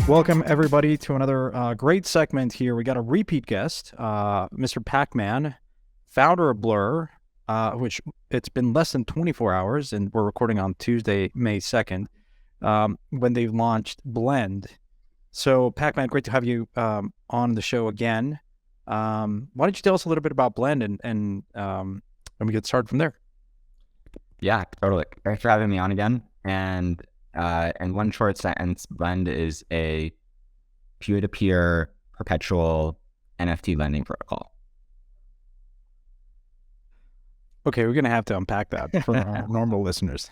Welcome, everybody, to another great segment here. We got a repeat guest, Mr. Pacman, founder of Blur, which it's been less than 24 hours, and we're recording on Tuesday, May 2nd, when they launched Blend. So, Pacman, great to have you on the show again. Why don't you tell us a little bit about Blend and we get started from there? Yeah, totally. Thanks for having me on again. And one short sentence, Blend is a peer-to-peer perpetual NFT lending protocol. Okay, we're going to have to unpack that for our normal listeners.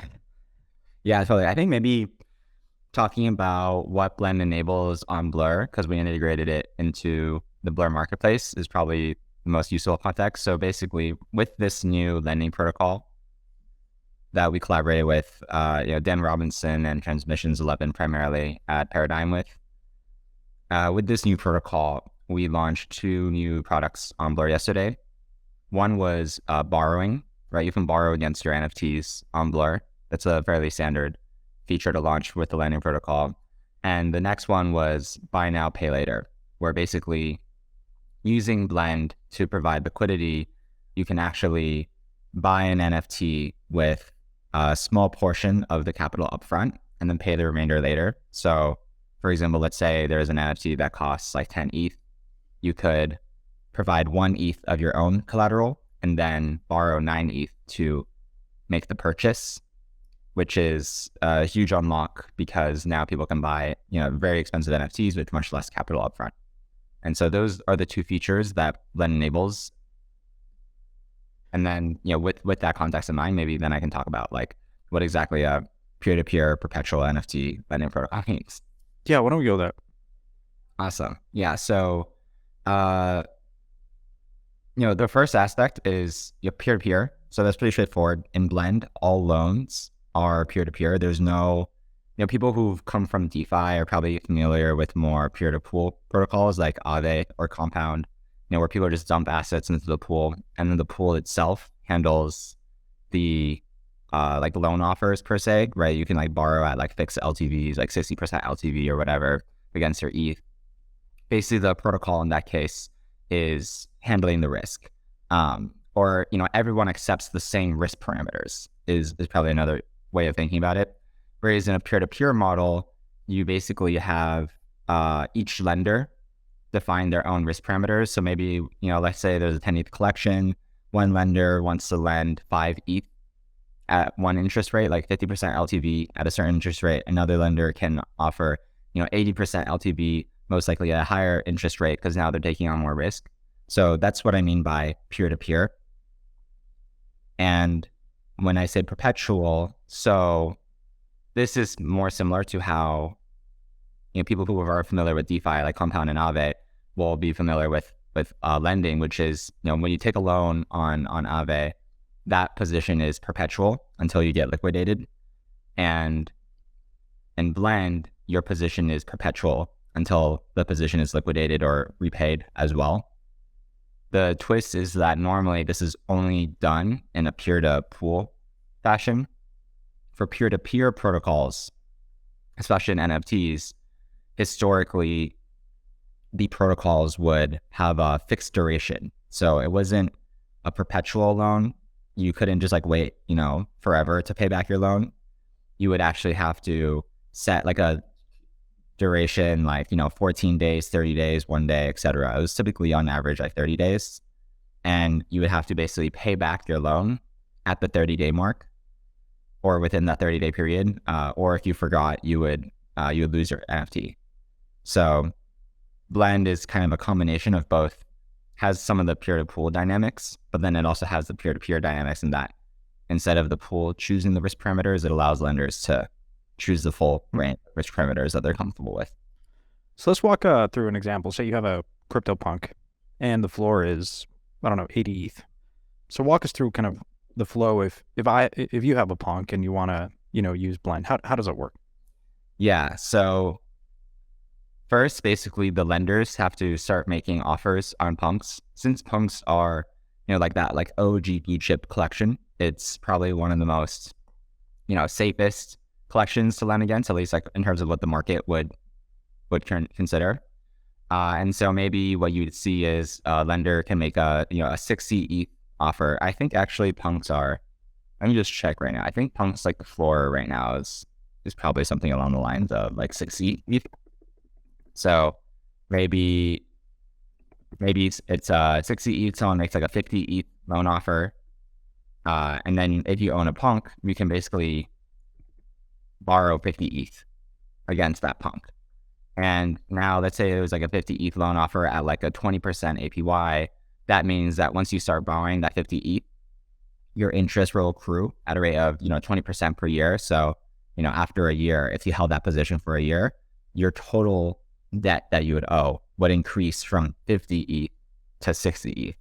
Yeah, totally. I think maybe talking about what Blend enables on Blur, because we integrated it into the Blur marketplace, is probably the most useful context. So basically, with this new lending protocol that we collaborated with, Dan Robinson and Transmissions 11 primarily at Paradigm with this new protocol, we launched two new products on Blur yesterday. One was borrowing, right? You can borrow against your NFTs on Blur. That's a fairly standard feature to launch with the lending protocol. And the next one was buy now, pay later, where basically using Blend to provide liquidity, you can actually buy an NFT with a small portion of the capital upfront and then pay the remainder later. So for example, let's say there's an NFT that costs like 10 ETH. You could provide 1 ETH of your own collateral and then borrow 9 ETH to make the purchase, which is a huge unlock because now people can buy, very expensive NFTs with much less capital upfront. And so those are the two features that Blend enables. And then, with that context in mind, maybe then I can talk about like what exactly a peer-to-peer perpetual NFT lending protocol means. Yeah, why don't we go there? Awesome. Yeah. So, the first aspect is peer-to-peer. So that's pretty straightforward. In Blend, all loans are peer-to-peer. There's no, people who've come from DeFi are probably familiar with more peer-to-pool protocols like Aave or Compound, where people just dump assets into the pool, and then the pool itself handles the like loan offers per se, right? You can like borrow at like fixed LTVs, like 60% LTV or whatever against your ETH. Basically, the protocol in that case is handling the risk, or everyone accepts the same risk parameters is probably another way of thinking about it. Whereas in a peer-to-peer model, you basically have each lender define their own risk parameters. So maybe, let's say there's a 10 ETH collection. One lender wants to lend 5 ETH at one interest rate, like 50% LTV at a certain interest rate. Another lender can offer, 80% LTV, most likely at a higher interest rate because now they're taking on more risk. So that's what I mean by peer-to-peer. And when I say perpetual, so this is more similar to how people who are familiar with DeFi, like Compound and Aave, will be familiar with lending, which is, when you take a loan on Aave, that position is perpetual until you get liquidated. And in Blend, your position is perpetual until the position is liquidated or repaid as well. The twist is that normally this is only done in a peer-to-pool fashion. For peer-to-peer protocols, especially in NFTs, historically, the protocols would have a fixed duration. So it wasn't a perpetual loan. You couldn't just like wait, forever to pay back your loan. You would actually have to set like a duration, like, 14 days, 30 days, 1 day, etc. It was typically on average like 30 days. And you would have to basically pay back your loan at the 30-day mark or within that 30-day period. Or if you forgot, you would lose your NFT. So Blend is kind of a combination of both, has some of the peer-to-pool dynamics, but then it also has the peer-to-peer dynamics in that instead of the pool choosing the risk parameters, it allows lenders to choose the full range of risk parameters that they're comfortable with. So let's walk through an example. Say you have a CryptoPunk and the floor is, 80 ETH. So walk us through kind of the flow. If you have a punk and you want to, use Blend, how does it work? Yeah. So first, basically the lenders have to start making offers on punks. Since punks are, like that, like OG chip collection, it's probably one of the most, safest collections to lend against, at least like in terms of what the market would would consider. And so maybe what you'd see is a lender can make a 60 ETH offer. I think actually punks are, let me just check right now. I think punks, like the floor right now is probably something along the lines of like 60 ETH. So maybe it's 60 ETH, someone makes like a 50 ETH loan offer. And then if you own a punk, you can basically borrow 50 ETH against that punk. And now let's say it was like a 50 ETH loan offer at like a 20% APY. That means that once you start borrowing that 50 ETH, your interest will accrue at a rate of, 20% per year. So, after a year, if you held that position for a year, your total debt that you would owe would increase from 50 ETH to 60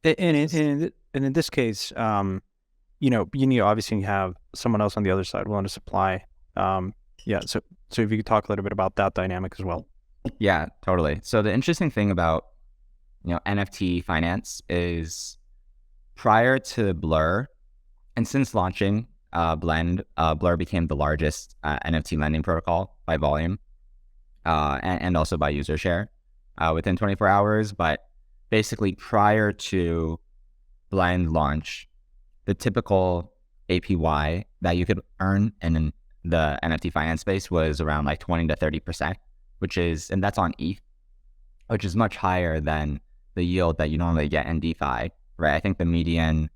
ETH. And in this case, you need to obviously have someone else on the other side willing to supply. Yeah. So if you could talk a little bit about that dynamic as well. Yeah, totally. So the interesting thing about, NFT finance is prior to Blur, and since launching Blend, Blur became the largest NFT lending protocol by volume, and also by user share within 24 hours. But basically prior to Blend launch, the typical APY that you could earn in the NFT finance space was around like 20 to 30%, and that's on ETH, which is much higher than the yield that you normally get in DeFi, right? I think the median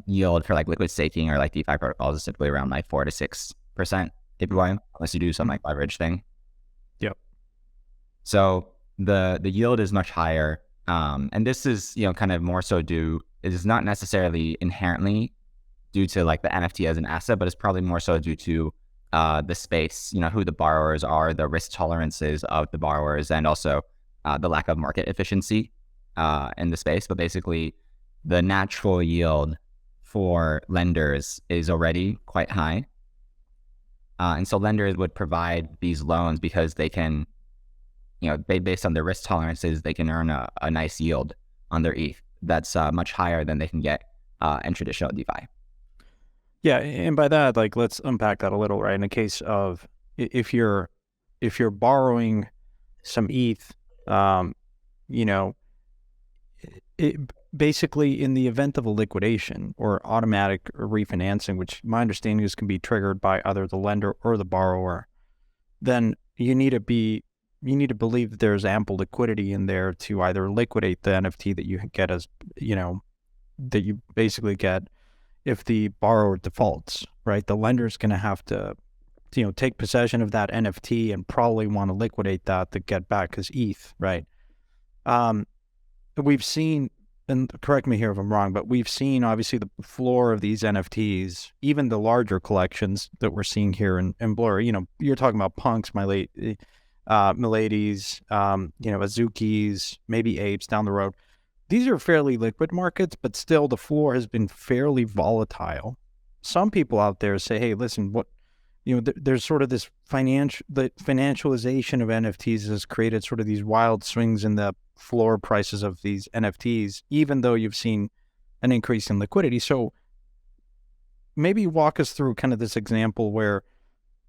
yield for like liquid staking or like DeFi protocols is typically around like 4 to 6% APY, unless you do some like leverage thing. Yep. So the yield is much higher. And this is, kind of more so it is not necessarily inherently due to like the NFT as an asset, but it's probably more so due to the space, who the borrowers are, the risk tolerances of the borrowers, and also the lack of market efficiency in the space. But basically, the natural yield for lenders is already quite high. And so lenders would provide these loans because they can, based on their risk tolerances, they can earn a nice yield on their ETH that's much higher than they can get in traditional DeFi. Yeah, and by that, like, let's unpack that a little, right? In the case of if you're borrowing some ETH, it basically, in the event of a liquidation or automatic refinancing, which my understanding is can be triggered by either the lender or the borrower, then you need to believe that there's ample liquidity in there to either liquidate the NFT that you get that you basically get if the borrower defaults, right? The lender's going to have to, take possession of that NFT and probably want to liquidate that to get back his ETH, right? We've seen, and correct me here if I'm wrong, but we've seen obviously the floor of these NFTs, even the larger collections that we're seeing here in Blur. You're talking about punks, miladies, Azukis, maybe apes down the road. These are fairly liquid markets, but still the floor has been fairly volatile. Some people out there say, hey, listen, there's sort of this the financialization of NFTs has created sort of these wild swings in the floor prices of these NFTs, even though you've seen an increase in liquidity. So maybe walk us through kind of this example where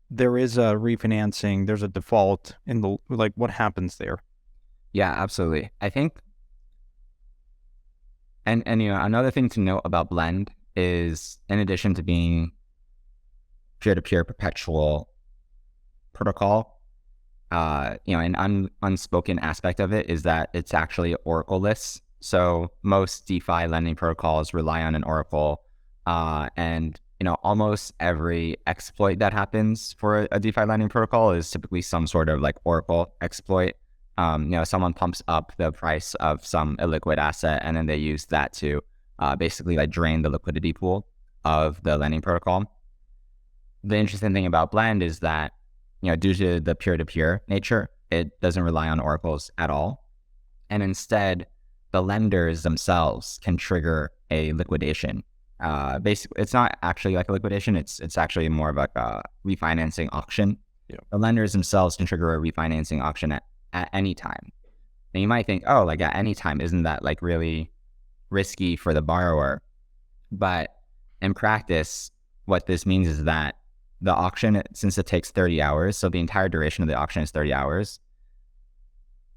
there is a refinancing, there's a default what happens there? Yeah, absolutely. I think, and another thing to note about Blend is, in addition to being peer-to-peer perpetual protocol, an unspoken aspect of it is that it's actually Oracle-less. So most DeFi lending protocols rely on an Oracle, and almost every exploit that happens for a DeFi lending protocol is typically some sort of like Oracle exploit. Someone pumps up the price of some illiquid asset, and then they use that to basically like drain the liquidity pool of the lending protocol. The interesting thing about Blend is that, due to the peer-to-peer nature, it doesn't rely on oracles at all. And instead, the lenders themselves can trigger a liquidation. Basically, it's not actually like a liquidation. It's actually more of like a refinancing auction. Yeah. The lenders themselves can trigger a refinancing auction at any time. And you might think, oh, like at any time, isn't that like really risky for the borrower? But in practice, what this means is that the auction, since it takes 30 hours, so the entire duration of the auction is 30 hours,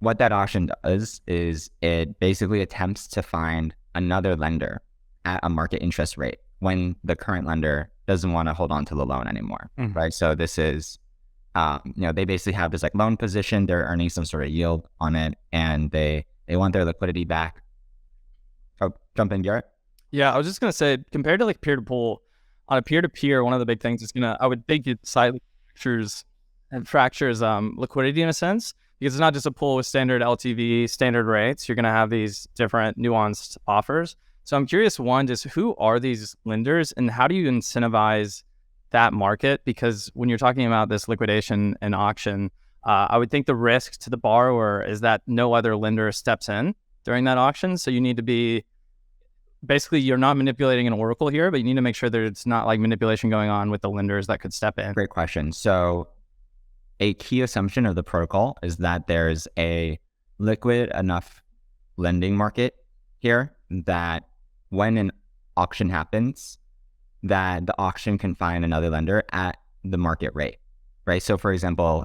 what that auction does is it basically attempts to find another lender at a market interest rate when the current lender doesn't want to hold on to the loan anymore, right? So this is, they basically have this like loan position, they're earning some sort of yield on it, and they want their liquidity back. Oh, jump in, Garrett. Yeah, I was just gonna say, compared to like peer-to-pool, on a peer-to-peer, one of the big things is I would think it slightly fractures liquidity in a sense, because it's not just a pool with standard LTV, standard rates. You're gonna have these different nuanced offers. So I'm curious, one, just who are these lenders and how do you incentivize that market? Because when you're talking about this liquidation and auction, I would think the risk to the borrower is that no other lender steps in during that auction. So you need to be, basically, you're not manipulating an oracle here, but you need to make sure that it's not like manipulation going on with the lenders that could step in. Great question. So a key assumption of the protocol is that there's a liquid enough lending market here that when an auction happens, that the auction can find another lender at the market rate, right? So for example,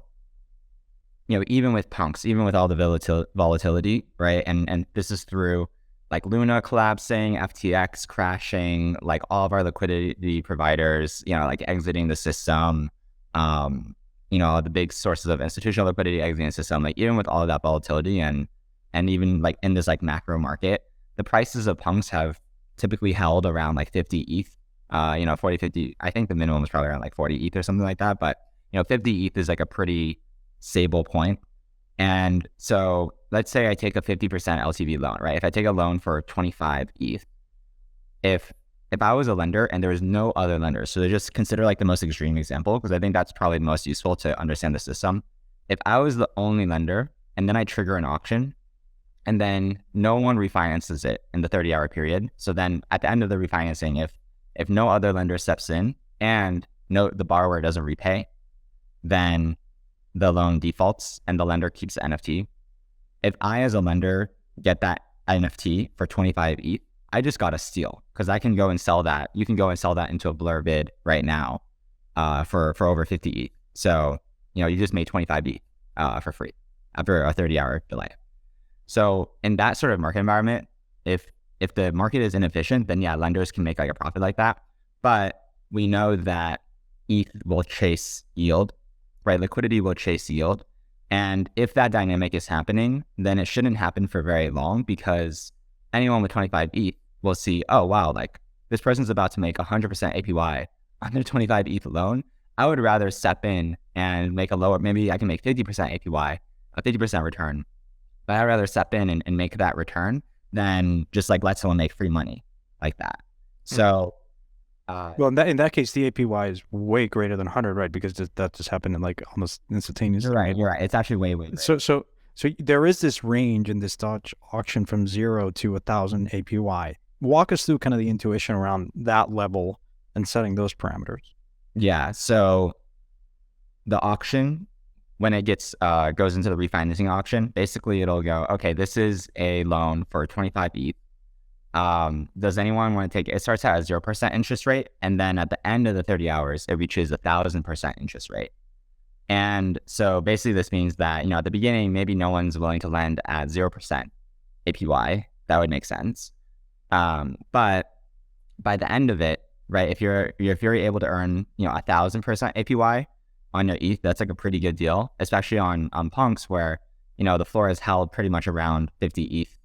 even with punks, even with all the volatility, right? And this is through like Luna collapsing, FTX crashing, like all of our liquidity providers, like exiting the system, the big sources of institutional liquidity exiting the system, like even with all of that volatility and even like in this like macro market, the prices of punks have typically held around like 50 ETH, 40, 50, I think the minimum is probably around like 40 ETH or something like that. But, 50 ETH is like a pretty stable point. And so let's say I take a 50% LTV loan, right? If I take a loan for 25 ETH, if I was a lender and there was no other lender, so just consider like the most extreme example, because I think that's probably the most useful to understand the system. If I was the only lender and then I trigger an auction and then no one refinances it in the 30-hour period, so then at the end of the refinancing, if no other lender steps in and the borrower doesn't repay, then the loan defaults and the lender keeps the NFT. If I as a lender get that NFT for 25 ETH, I just got a steal, because I can go and sell that. You can go and sell that into a blur bid right now for over 50 ETH. So, you just made 25 ETH for free after a 30-hour delay. So in that sort of market environment, if the market is inefficient, then yeah, lenders can make like a profit like that. But we know that ETH will chase yield, right? Liquidity will chase yield. And if that dynamic is happening, then it shouldn't happen for very long, because anyone with 25 ETH will see, oh, wow, like this person's about to make 100% APY on their 25 ETH loan. I would rather step in and make a lower, maybe I can make 50% APY, a 50% return. But I'd rather step in and make that return than just like let someone make free money like that. So, well, in that case, the APY is way greater than 100, right? Because that just happened in like almost instantaneously. You're right. It's actually way greater. So there is this range in this Dutch auction from 0 to 1,000 APY. Walk us through kind of the intuition around that level and setting those parameters. Yeah. So the auction, when it goes into the refinancing auction, basically it'll go, okay, this is a loan for 25 ETH. Does anyone want to take it? It starts at a 0% interest rate, and then at the end of the 30 hours, it reaches 1,000% interest rate. And so basically this means that, at the beginning, maybe no one's willing to lend at 0% APY. That would make sense. But by the end of it, right, if you're able to earn, 1,000% APY on your ETH, that's like a pretty good deal, especially on punks where, the floor is held pretty much around 50 ETH,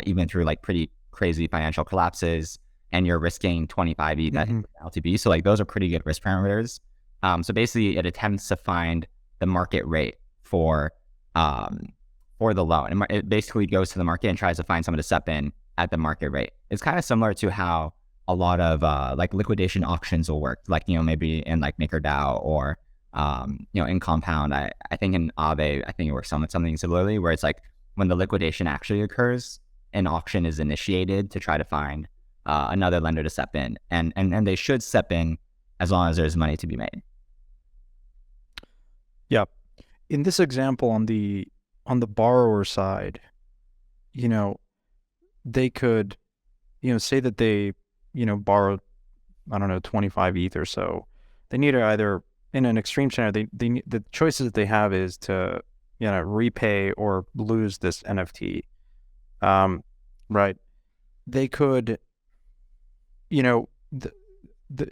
even through like pretty crazy financial collapses, and you're risking 25 ETH LTV. So like those are pretty good risk parameters. So basically it attempts to find the market rate for the loan. And it basically goes to the market and tries to find someone to step in at the market rate. It's kind of similar to how a lot of like liquidation auctions will work, like, maybe in like MakerDAO or, in Compound. I think in Aave, I think it works on something similarly, where it's like when the liquidation actually occurs, an auction is initiated to try to find another lender to step in. And they should step in as long as there's money to be made. Yeah. In this example, on the borrower side, they could, say that they, borrowed, I don't know, 25 ETH or so. They need to either in an extreme scenario, the choices that they have is to, repay or lose this NFT. Right. They could, the, the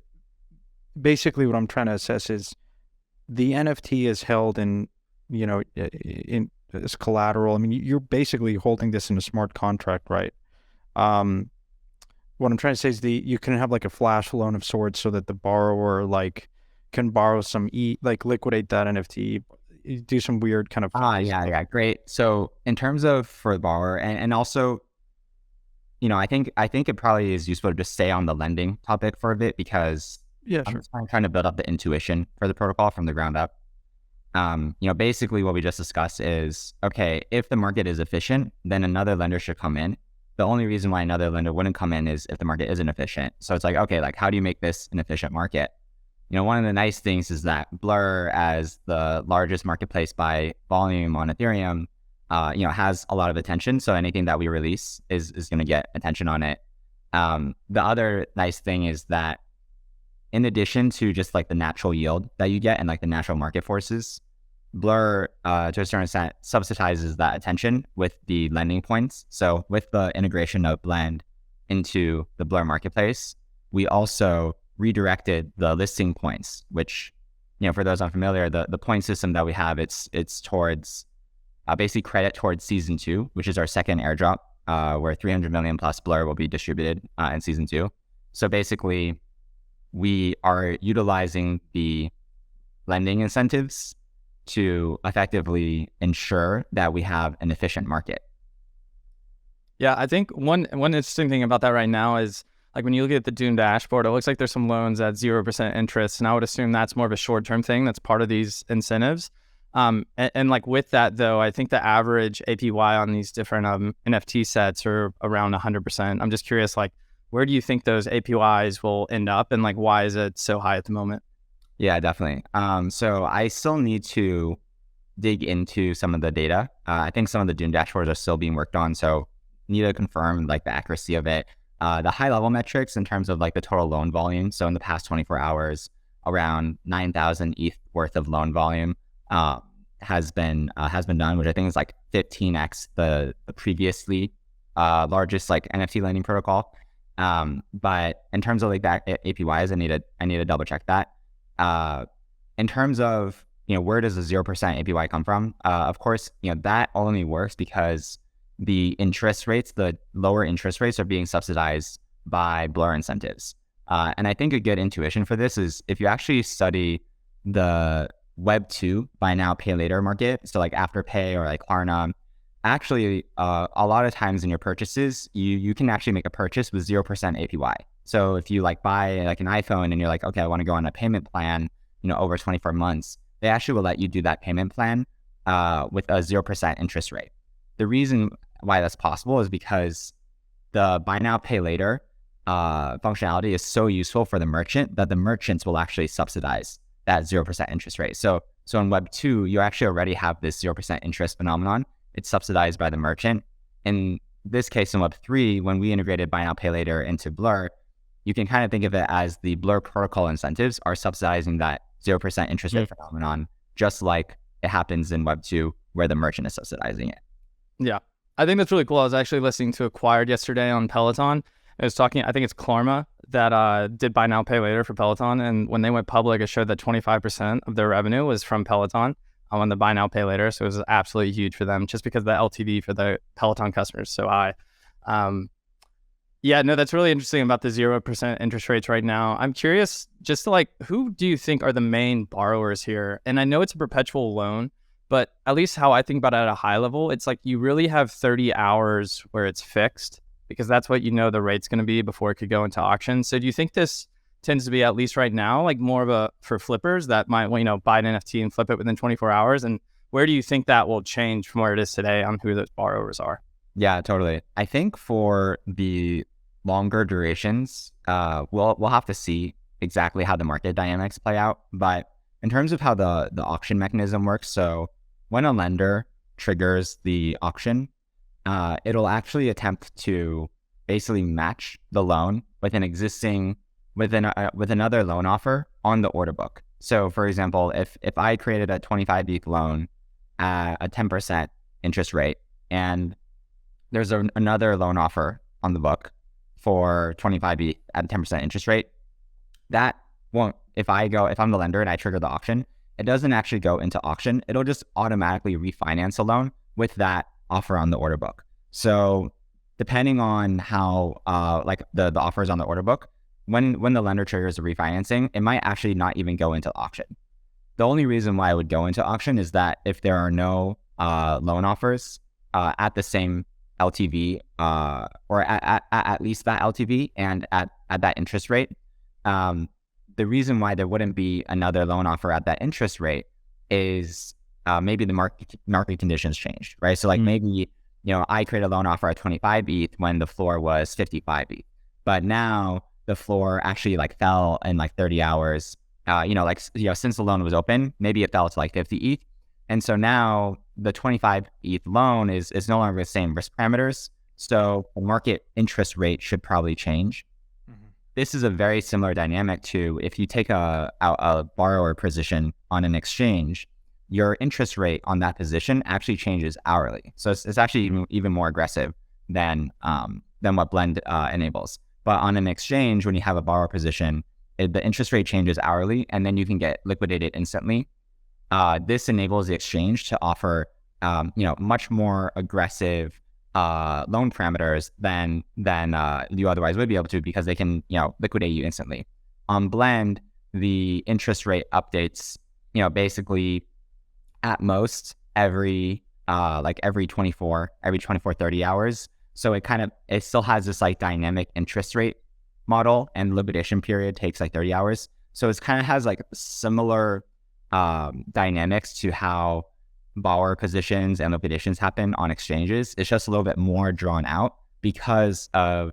basically what I'm trying to assess is the NFT is held in, in as collateral. I mean, you're basically holding this in a smart contract, right? What I'm trying to say is you can have like a flash loan of sorts so that the borrower can borrow some liquidate that NFT, do some weird kind of yeah, great. So in terms of for the borrower and also, I think it probably is useful to just stay on the lending topic for a bit because I'm trying to build up the intuition for the protocol from the ground up. Basically what we just discussed is, okay, if the market is efficient, then another lender should come in. The only reason why another lender wouldn't come in is if the market isn't efficient. So it's like, okay, like how do you make this an efficient market? One of the nice things is that Blur, as the largest marketplace by volume on Ethereum, has a lot of attention. So anything that we release is going to get attention on it. The other nice thing is that in addition to just like the natural yield that you get and like the natural market forces, Blur, to a certain extent, subsidizes that attention with the lending points. So with the integration of Blend into the Blur marketplace, we also redirected the listing points, which, for those unfamiliar, the point system that we have, it's towards basically credit towards season 2, which is our second airdrop, where 300 million plus Blur will be distributed in season 2. So basically, we are utilizing the lending incentives to effectively ensure that we have an efficient market. Yeah, I think one interesting thing about that right now is like when you look at the Dune dashboard, it looks like there's some loans at 0% interest, and I would assume that's more of a short-term thing. That's part of these incentives. And like with that though, I think the average APY on these different NFT sets are around 100%. I'm just curious, like, where do you think those APYs will end up, and like why is it so high at the moment? Yeah, definitely. So I still need to dig into some of the data. I think some of the Dune dashboards are still being worked on, so need to confirm like the accuracy of it. The high level metrics in terms of like the total loan volume. So in the past 24 hours, around 9,000 ETH worth of loan volume has been done, which I think is like 15x the previously largest like NFT lending protocol. But in terms of like that APYs, I need to double check that. In terms of, where does the 0% APY come from? Of course, that only works because the lower interest rates are being subsidized by Blur incentives. And I think a good intuition for this is if you actually study the Web 2 buy now, pay later market, so like Afterpay or like Klarna, actually, a lot of times in your purchases, you can actually make a purchase with 0% APY. So if you like buy like an iPhone and you're like, okay, I want to go on a payment plan, over 24 months, they actually will let you do that payment plan with a 0% interest rate. The reason why that's possible is because the buy now, pay later functionality is so useful for the merchant that the merchants will actually subsidize that 0% interest rate. So in Web 2, you actually already have this 0% interest phenomenon. It's subsidized by the merchant. In this case, in Web 3, when we integrated buy now, pay later into Blur, you can kind of think of it as the Blur protocol incentives are subsidizing that 0% interest rate phenomenon, just like it happens in Web 2, where the merchant is subsidizing it. Yeah, I think that's really cool. I was actually listening to Acquired yesterday on Peloton. It was talking, I think it's Klarna that did buy now, pay later for Peloton. And when they went public, it showed that 25% of their revenue was from Peloton on the buy now, pay later. So it was absolutely huge for them just because the LTV for the Peloton customers is so high. Yeah, no, that's really interesting about the 0% interest rates right now. I'm curious just to like, who do you think are the main borrowers here? And I know it's a perpetual loan, but at least how I think about it at a high level, it's like you really have 30 hours where it's fixed because that's what the rate's going to be before it could go into auction. So do you think this tends to be, at least right now, like more of a for flippers that might, buy an NFT and flip it within 24 hours? And where do you think that will change from where it is today on who those borrowers are? Yeah, totally. I think for the longer durations, we'll have to see exactly how the market dynamics play out. But in terms of how the auction mechanism works, so when a lender triggers the auction, it'll actually attempt to basically match the loan with an existing with another loan offer on the order book. So for example, if I created a 25 ETH loan at a 10% interest rate, and there's another loan offer on the book for 25 ETH at a 10% interest rate, that won't, if I'm the lender and I trigger the auction, it doesn't actually go into auction. It'll just automatically refinance a loan with that offer on the order book. So depending on how like the offers on the order book, when the lender triggers the refinancing, it might actually not even go into auction. The only reason why it would go into auction is that if there are no loan offers at the same LTV or at least that LTV and at that interest rate, the reason why there wouldn't be another loan offer at that interest rate is maybe the market conditions changed, right? So like maybe, I create a loan offer at 25 ETH when the floor was 55 ETH, but now the floor actually like fell in like 30 hours, since the loan was open, maybe it fell to like 50 ETH. And so now the 25 ETH loan is no longer the same risk parameters. So the market interest rate should probably change. This is a very similar dynamic to if you take a borrower position on an exchange, your interest rate on that position actually changes hourly. So it's actually even more aggressive than what Blend enables. But on an exchange, when you have a borrower position, the interest rate changes hourly, and then you can get liquidated instantly. This enables the exchange to offer much more aggressive loan parameters than you otherwise would be able to, because they can liquidate you instantly. On Blend, the interest rate updates basically at most every 24 30 hours. So it still has this like dynamic interest rate model, and liquidation period takes like 30 hours. So it kind of has like similar dynamics to how borrower positions and liquidations happen on exchanges. It's just a little bit more drawn out because of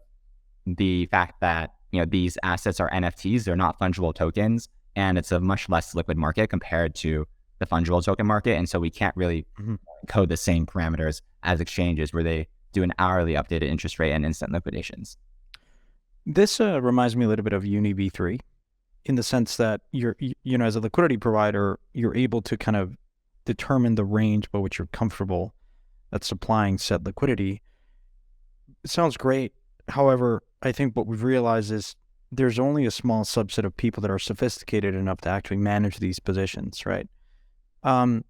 the fact that these assets are NFTs, they're not fungible tokens, and it's a much less liquid market compared to the fungible token market. And so we can't really code the same parameters as exchanges where they do an hourly updated interest rate and instant liquidations. This reminds me a little bit of Uni V3 in the sense that you're as a liquidity provider, you're able to kind of determine the range by which you're comfortable at supplying said liquidity. It sounds great. However, I think what we've realized is there's only a small subset of people that are sophisticated enough to actually manage these positions, right? And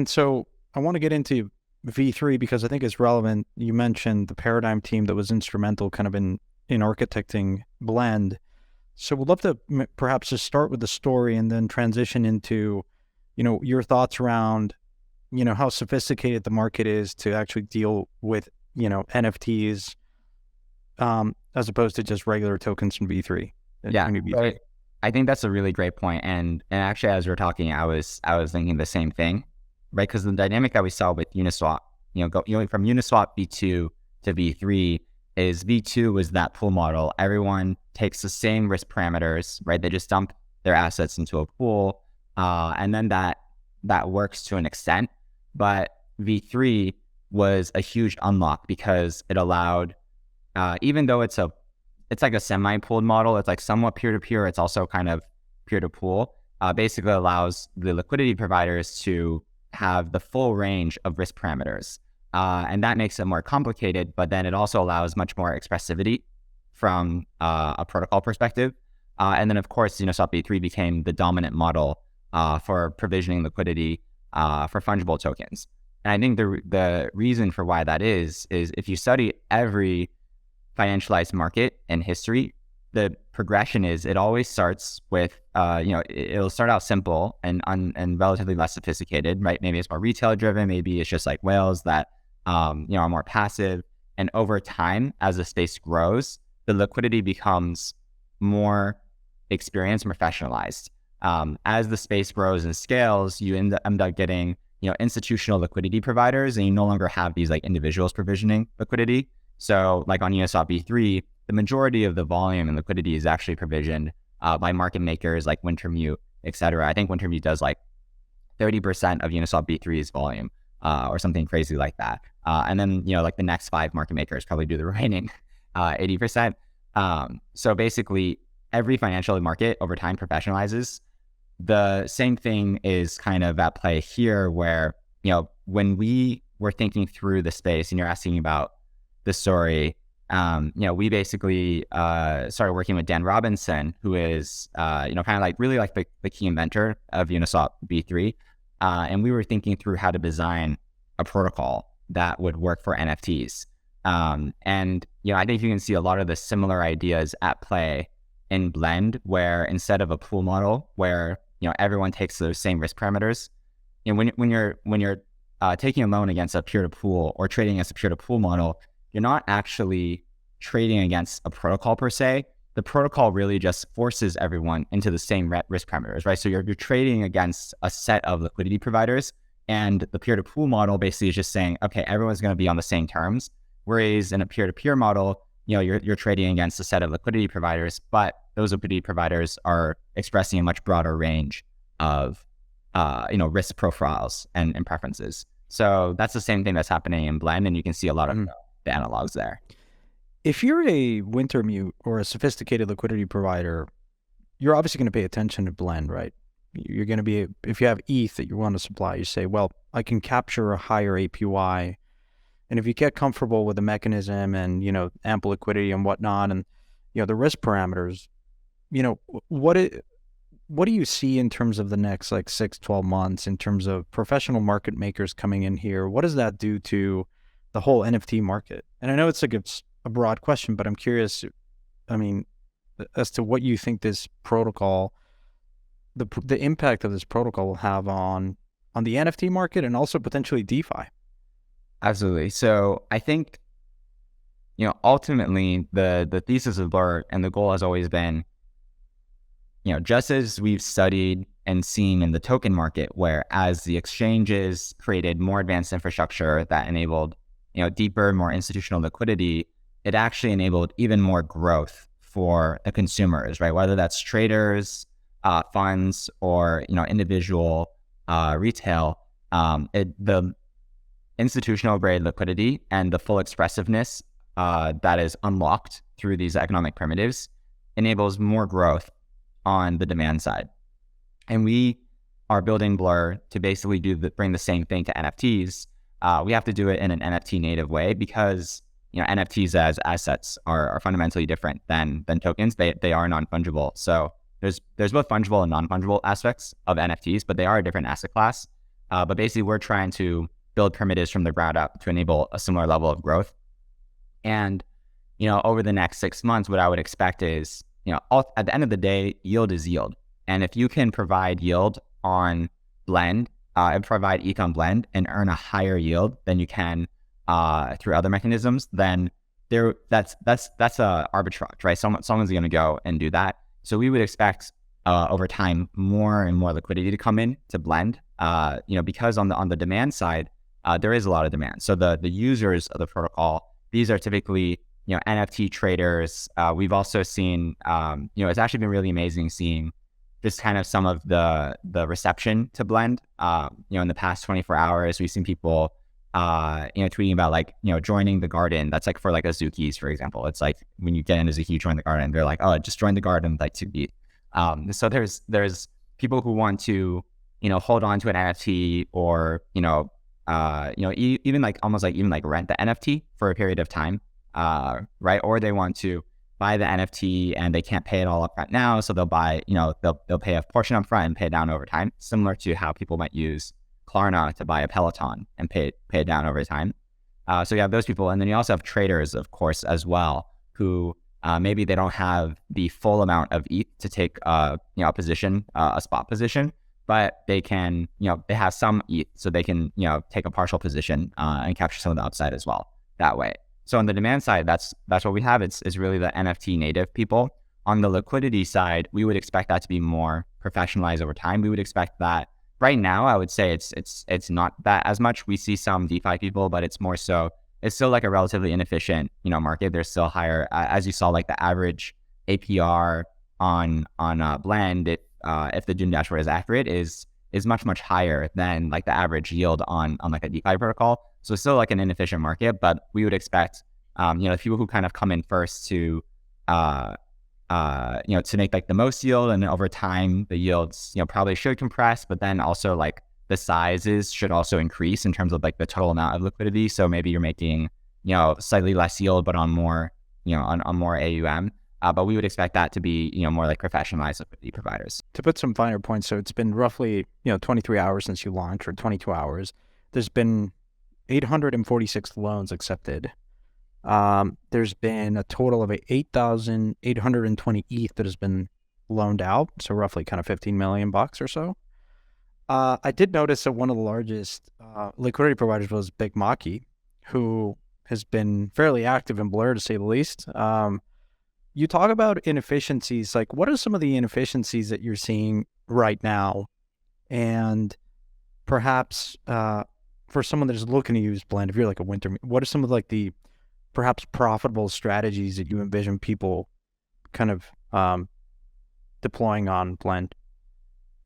so I want to get into V3 because I think it's relevant. You mentioned the Paradigm team that was instrumental kind of in architecting Blend. So we'd love to perhaps just start with the story and then transition into, your thoughts around, how sophisticated the market is to actually deal with, NFTs, as opposed to just regular tokens from V3. Yeah, V3. I think that's a really great point. And actually, as we're talking, I was thinking the same thing, right? Because the dynamic that we saw with Uniswap, going from Uniswap V2 to V3 is V2 was that pool model. Everyone takes the same risk parameters, right? They just dump their assets into a pool, and then that works to an extent. But V3 was a huge unlock because it allowed, even though it's like a semi-pooled model, it's like somewhat peer-to-peer, it's also kind of peer-to-pool, basically allows the liquidity providers to have the full range of risk parameters. And that makes it more complicated, but then it also allows much more expressivity from a protocol perspective. And then, of course, Uniswap V3 became the dominant model for provisioning liquidity for fungible tokens. And I think the reason for why that is if you study every financialized market in history, the progression is it always starts with, it'll start out simple and relatively less sophisticated, right? Maybe it's more retail driven. Maybe it's just like whales that, are more passive. And over time, as the space grows, the liquidity becomes more experienced and professionalized. As the space grows and scales, you end up getting, institutional liquidity providers, and you no longer have these like individuals provisioning liquidity. So like on Uniswap V3, the majority of the volume and liquidity is actually provisioned by market makers like Wintermute, et cetera. I think Wintermute does like 30% of Uniswap V3's volume or something crazy like that. And then, like the next 5 market makers probably do the remaining 80%. So basically every financial market over time professionalizes. the same thing is kind of at play here, where, when we were thinking through the space and you're asking about the story, we basically started working with Dan Robinson, who is, kind of like really like the key inventor of Uniswap V3. And we were thinking through how to design a protocol that would work for NFTs. And, I think you can see a lot of the similar ideas at play in Blend, where instead of a pool model where, everyone takes those same risk parameters, when you're taking a loan against a peer-to-pool or trading against a peer-to-pool model, you're not actually trading against a protocol per se. The protocol really just forces everyone into the same risk parameters, right? So you're trading against a set of liquidity providers, and the peer-to-pool model basically is just saying, okay, everyone's going to be on the same terms. Whereas in a peer-to-peer model, you're trading against a set of liquidity providers, but those liquidity providers are expressing a much broader range of, risk profiles and preferences. So that's the same thing that's happening in Blend, and you can see a lot of the analogs there. If you're a Wintermute or a sophisticated liquidity provider, you're obviously going to pay attention to Blend, right? You're going to be, if you have ETH that you want to supply, you say, well, I can capture a higher APY. And if you get comfortable with the mechanism and, ample liquidity and whatnot, and, the risk parameters, what do you see in terms of the next 6-12 months in terms of professional market makers coming in here? What does that do to the whole NFT market? And I know it's a broad question, but I'm curious, as to what you think this protocol, the impact of this protocol will have on the NFT market and also potentially DeFi. Absolutely. So I think, ultimately the thesis of Blur and the goal has always been, just as we've studied and seen in the token market, where as the exchanges created more advanced infrastructure that enabled, deeper, more institutional liquidity, it actually enabled even more growth for the consumers, right? Whether that's traders, funds, or, individual retail, the institutional grade liquidity and the full expressiveness that is unlocked through these economic primitives enables more growth on the demand side. And we are building Blur to basically bring the same thing to NFTs. We have to do it in an NFT native way because, NFTs as assets are fundamentally different than tokens. They are non-fungible. So there's both fungible and non-fungible aspects of NFTs, but they are a different asset class. But basically we're trying to build primitives from the ground up to enable a similar level of growth. And, over the next 6 months, what I would expect is, at the end of the day, yield is yield. And if you can provide yield on Blend, and provide ETH on Blend and earn a higher yield than you can through other mechanisms, then that's a arbitrage, right? Someone's going to go and do that. So we would expect over time more and more liquidity to come in to Blend, because on the demand side, there is a lot of demand. So the users of the protocol, these are typically, NFT traders. We've also seen, it's actually been really amazing seeing just kind of some of the reception to Blend. In the past 24 hours, we've seen people, tweeting about joining the garden. That's for a Azuki's, for example. It's like when you get in Azuki, you join the garden. They're like, oh, just join the garden, to be. So there's people who want to, hold on to an NFT or, even almost rent the NFT for a period of time, right? Or they want to buy the NFT and they can't pay it all up front now. So they'll buy, they'll pay a portion up front and pay it down over time, similar to how people might use Klarna to buy a Peloton and pay it down over time. So you have those people. And then you also have traders, of course, as well, who maybe they don't have the full amount of ETH to take a position, a spot position, but they can, they have some ETH, so they can, take a partial position and capture some of the upside as well that way. So on the demand side, that's what we have. It's really the NFT native people. On the liquidity side, we would expect that to be more professionalized over time. We would expect that right now, I would say it's not that as much. We see some DeFi people, but it's more so, it's still a relatively inefficient, market. There's still higher, as you saw, the average APR on Blend, if the Doom dashboard is accurate, is much, much higher than the average yield on a DeFi protocol. So it's still an inefficient market, but we would expect, the people who kind of come in first to to make like the most yield. And then over time, the yields, probably should compress, but then also like the sizes should also increase in terms of like the total amount of liquidity. So maybe you're making, slightly less yield, but on more, on more AUM. But we would expect that to be, more like professionalized liquidity providers. To put some finer points, so it's been roughly, 23 hours since you launched, or 22 hours. There's been 846 loans accepted. There's been a total of 8,820 ETH that has been loaned out, so roughly kind of $15 million or so. I did notice that one of the largest liquidity providers was Big Maki, who has been fairly active in Blur, to say the least. You talk about inefficiencies. Like, what are some of the inefficiencies that you're seeing right now? And perhaps for someone that is looking to use Blend, if you're like a winter, what are some of like the perhaps profitable strategies that you envision people kind of deploying on Blend?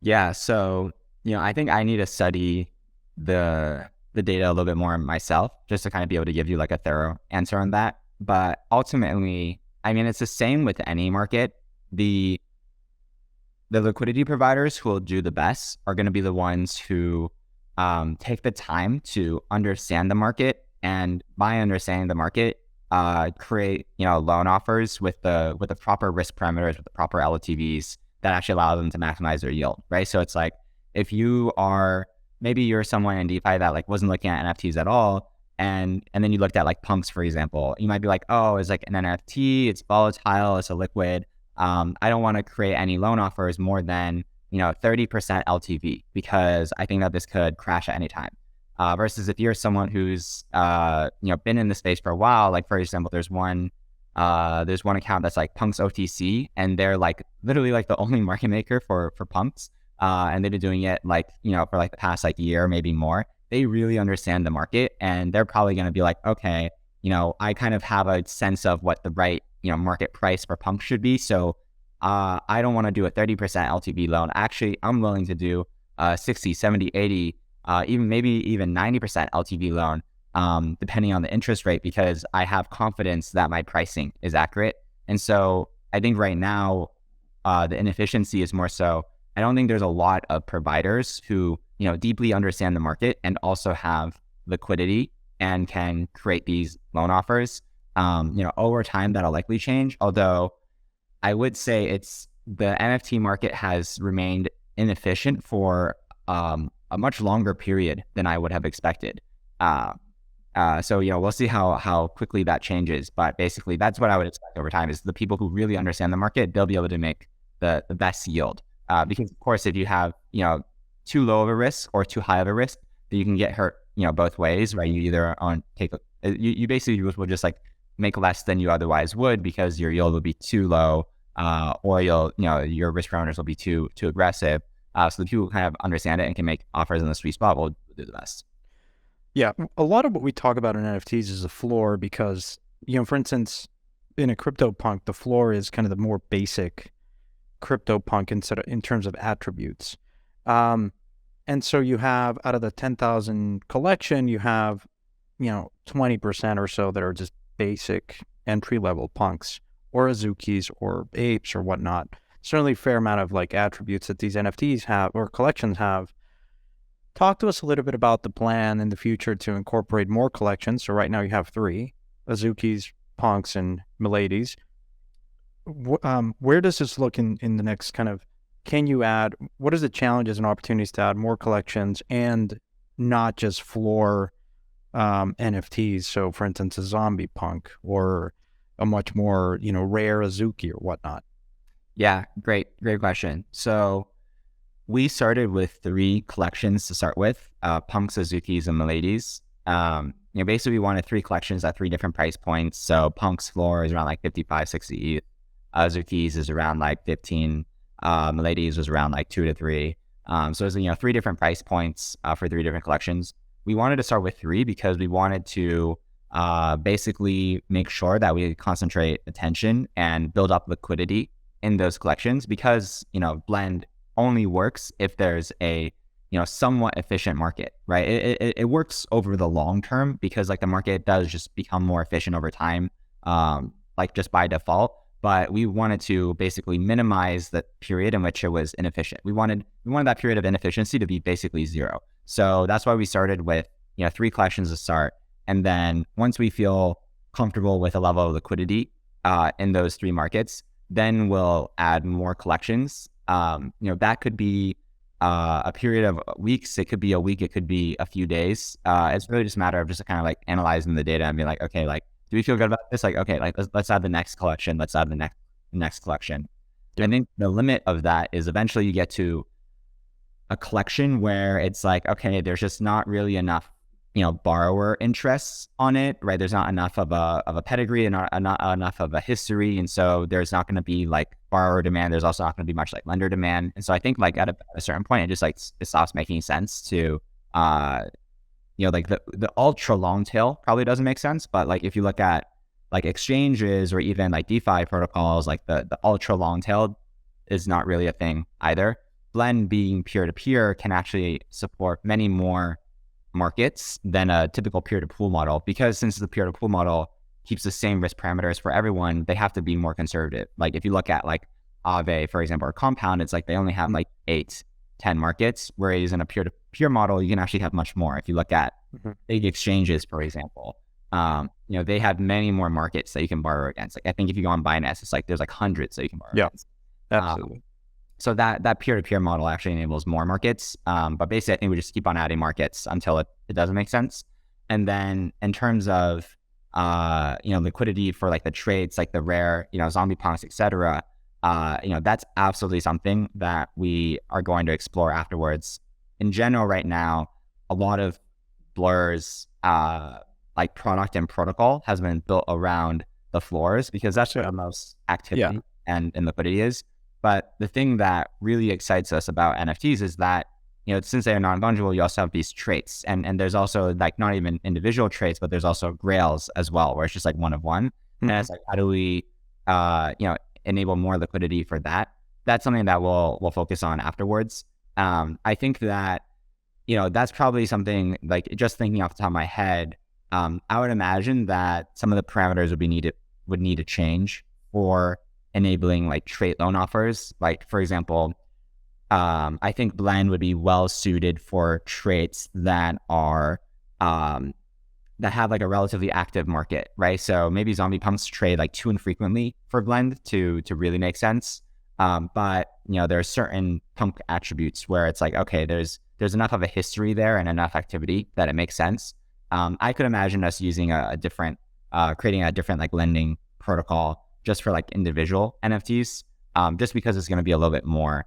Yeah, so I think I need to study the data a little bit more myself, just to kind of be able to give you like a thorough answer on that. But ultimately, I mean, it's the same with any market. The liquidity providers who will do the best are going to be the ones who take the time to understand the market, and by understanding the market, create loan offers with the proper risk parameters, with the proper LTVs that actually allow them to maximize their yield, right? So it's like, if maybe you're someone in DeFi that like wasn't looking at NFTs at all, and then you looked at like punks, for example, you might be like, oh, it's like an NFT, it's volatile, it's a liquid. I don't want to create any loan offers more than 30% LTV, because I think that this could crash at any time. Versus if you're someone who's been in the space for a while, like for example, there's one account that's like Punks OTC, and they're like literally like the only market maker for punks, and they've been doing it like for like the past like year, maybe more. They really understand the market, and they're probably going to be like, okay, I kind of have a sense of what the right market price for punks should be, so I don't want to do a 30% LTV loan. Actually, I'm willing to do 60, 70, 80, maybe even 90% LTV loan, depending on the interest rate, because I have confidence that my pricing is accurate. And so I think right now, the inefficiency is more so, I don't think there's a lot of providers who, deeply understand the market and also have liquidity and can create these loan offers. Over time, that'll likely change. Although I would say the NFT market has remained inefficient for a much longer period than I would have expected. So we'll see how quickly that changes. But basically, that's what I would expect over time, is the people who really understand the market, they'll be able to make the best yield. Because of course, if you have too low of a risk or too high of a risk, then you can get hurt both ways, right? You either you basically will just like make less than you otherwise would, because your yield will be too low, or your risk parameters will be too aggressive. So the people who kind of understand it and can make offers in the sweet spot will do the best. Yeah, a lot of what we talk about in NFTs is the floor, because for instance, in a CryptoPunk, the floor is kind of the more basic CryptoPunk in terms of attributes. And so you have, out of the 10,000 collection, you have 20% or so that are just basic entry-level punks or Azukis or apes or whatnot. Certainly a fair amount of like attributes that these NFTs have or collections have. Talk to us a little bit about the plan in the future to incorporate more collections. So right now you have 3, Azukis, punks, and Miladies. Where does this look in the next kind of, what is the challenges and opportunities to add more collections and not just floor NFTs? So for instance, a zombie punk or a much more, rare Azuki or whatnot. Yeah, great question. So we started with 3 collections to start with, punks, Azukis, and Miladies. Basically we wanted 3 collections at 3 different price points. So punks floor is around like 55, 60 ETH. Azukis is around like 15. Miladies was around like 2 to 3. So there's 3 different price points for 3 different collections. We wanted to start with 3 because we wanted to basically make sure that we concentrate attention and build up liquidity in those collections, because Blend only works if there's a somewhat efficient market, right? It works over the long term, because like the market does just become more efficient over time, like just by default. but we wanted to basically minimize the period in which it was inefficient. We wanted that period of inefficiency to be basically zero. So that's why we started with 3 collections to start, and then once we feel comfortable with a level of liquidity in those 3 markets, then we'll add more collections. That could be a period of weeks, it could be a week, it could be a few days. It's really just a matter of just kind of like analyzing the data and being like, okay, like, do we feel good about this? Like, okay, like let's add the next collection. Let's add the next collection. Yeah. I think the limit of that is eventually you get to a collection where it's like, okay, there's just not really enough, borrower interests on it, right? There's not enough of a pedigree and not enough of a history. And so there's not going to be like borrower demand. There's also not going to be much like lender demand. And so I think like at a certain point, it just like, it stops making sense to, like the ultra long tail probably doesn't make sense. But like, if you look at like exchanges or even like DeFi protocols, like the ultra long tail is not really a thing either. Blend being peer-to-peer can actually support many more markets than a typical peer-to-pool model, because since the peer-to-pool model keeps the same risk parameters for everyone, they have to be more conservative. Like if you look at like Aave, for example, or Compound, it's like they only have like 8-10 markets, whereas in a peer-to-peer model, you can actually have much more. If you look at big exchanges, for example, they have many more markets that you can borrow against. Like I think if you go on Binance, it's like there's like hundreds that you can borrow against. Absolutely. So that peer-to-peer model actually enables more markets. But basically, I think we just keep on adding markets until it doesn't make sense. And then in terms of, liquidity for like the trades, like the rare, zombie punks, et cetera, that's absolutely something that we are going to explore afterwards. In general, right now, a lot of Blur's like product and protocol has been built around the floors, because that's where the most activity and liquidity is. But the thing that really excites us about NFTs is that, since they are non-fungible, you also have these traits. And there's also like not even individual traits, but there's also grails as well, where it's just like one of one. And it's like, how do we, enable more liquidity for that? That's something that we'll focus on afterwards. I think that, that's probably something like, just thinking off the top of my head, I would imagine that some of the parameters would need to change for enabling like trait loan offers. Like for example, I think Blend would be well suited for traits that are that have like a relatively active market, right? So maybe zombie pumps trade like too infrequently for Blend to really make sense. But there are certain pump attributes where it's like, okay, there's enough of a history there and enough activity that it makes sense. I could imagine us using creating a different like lending protocol just for like individual NFTs, just because it's going to be a little bit more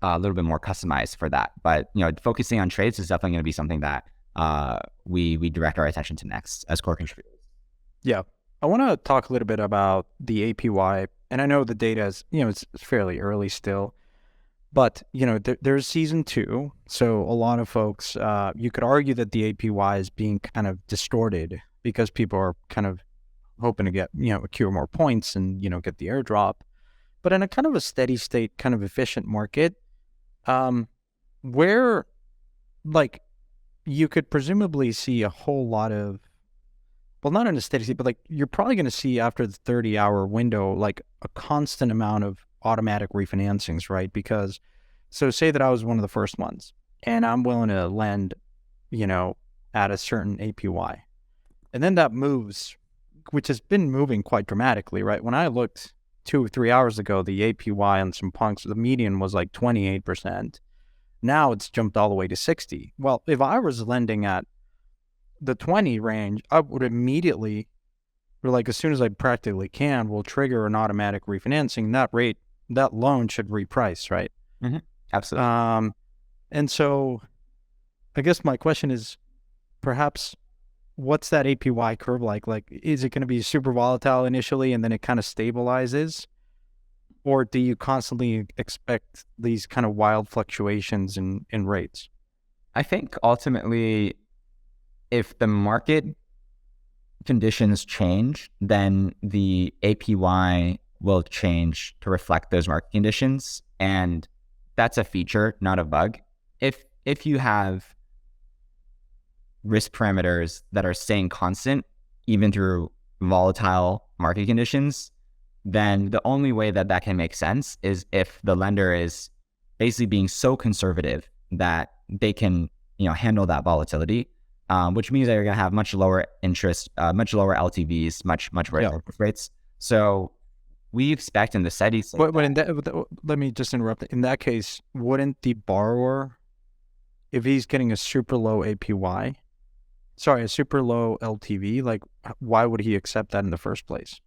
customized for that. But focusing on trades is definitely going to be something that we direct our attention to next as core contributors. Yeah, I want to talk a little bit about the APY, and I know the data is it's fairly early still, but there's season 2, so a lot of folks you could argue that the APY is being kind of distorted because people are kind of hoping to get, accrue more points and, get the airdrop. But in a kind of a steady state, kind of efficient market, where like you could presumably see a whole lot of, well, not in a steady state, but like you're probably going to see after the 30-hour window, like a constant amount of automatic refinancings, right? Because so say that I was one of the first ones and I'm willing to lend, at a certain APY, and then that moves, which has been moving quite dramatically, right? When I looked 2 or 3 hours ago, the APY on some punks, the median was like 28%. Now it's jumped all the way to 60. Well, if I was lending at the 20 range, I would immediately, or like as soon as I practically can, will trigger an automatic refinancing. That loan should reprice, right? Mm-hmm. Absolutely. And so I guess my question is, perhaps, what's that APY curve like? Like, is it going to be super volatile initially and then it kind of stabilizes? Or do you constantly expect these kind of wild fluctuations in rates? I think ultimately, if the market conditions change, then the APY will change to reflect those market conditions. And that's a feature, not a bug. If you have risk parameters that are staying constant, even through volatile market conditions, then the only way that that can make sense is if the lender is basically being so conservative that they can, handle that volatility, which means that you're going to have much lower interest, much lower LTVs, much worse interest rates. So we expect in the steady state. But let me just interrupt. In that case, wouldn't the borrower, if he's getting a super low APY, a super low LTV, like why would he accept that in the first place?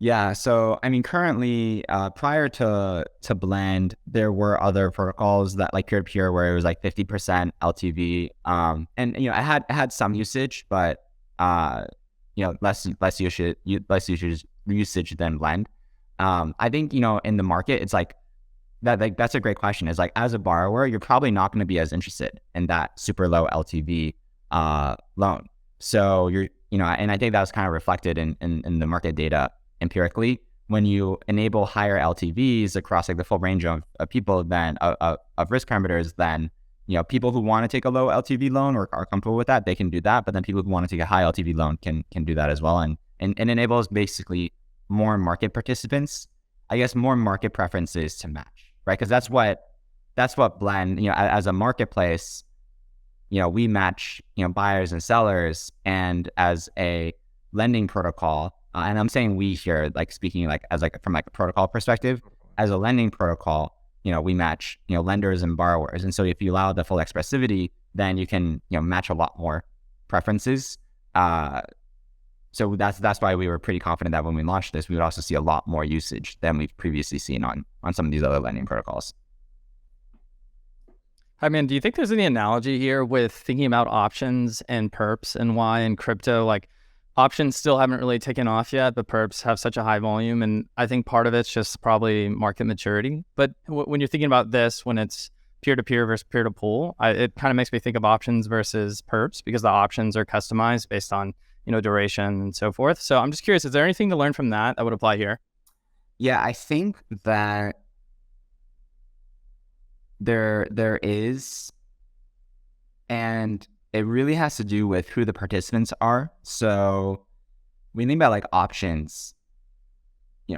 Yeah, so I mean, currently, prior to Blend, there were other protocols that like peer-to-peer where it was like 50% LTV, and it had some usage, but less usage than Blend. I think in the market, it's like that. Like that's a great question. Is like as a borrower, you're probably not going to be as interested in that super low LTV loan. So you're and I think that was kind of reflected in the market data. Empirically, when you enable higher LTVs across like the full range of people, then of risk parameters, then people who want to take a low LTV loan or are comfortable with that, they can do that. But then people who want to take a high LTV loan can do that as well, and enables basically more market participants, I guess, more market preferences to match, right? Because that's what Blend, as a marketplace, we match buyers and sellers, and as a lending protocol. And I'm saying we here, like speaking like as like from like a protocol perspective, as a lending protocol, we match lenders and borrowers. And so if you allow the full expressivity, then you can match a lot more preferences. So that's why we were pretty confident that when we launched this, we would also see a lot more usage than we've previously seen on some of these other lending protocols. I mean, do you think there's any analogy here with thinking about options and perps and why in crypto, like options still haven't really taken off yet, but perps have such a high volume. And I think part of it's just probably market maturity. But when you're thinking about this, when it's peer-to-peer versus peer-to-pool, it kind of makes me think of options versus perps because the options are customized based on, duration and so forth. So I'm just curious, is there anything to learn from that would apply here? Yeah, I think that there is, and it really has to do with who the participants are. So when you think about like options,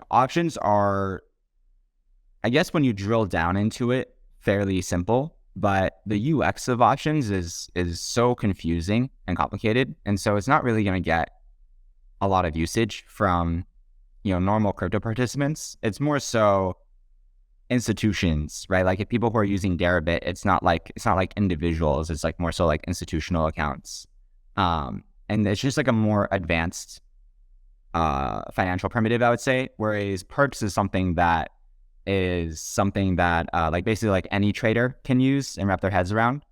options are, I guess when you drill down into it, fairly simple, but the UX of options is so confusing and complicated. And so it's not really going to get a lot of usage from, normal crypto participants. It's more so institutions, right? Like if people who are using Deribit, it's not like individuals. It's like more so like institutional accounts, and it's just like a more advanced financial primitive, I would say. Whereas perps is something that like basically like any trader can use and wrap their heads around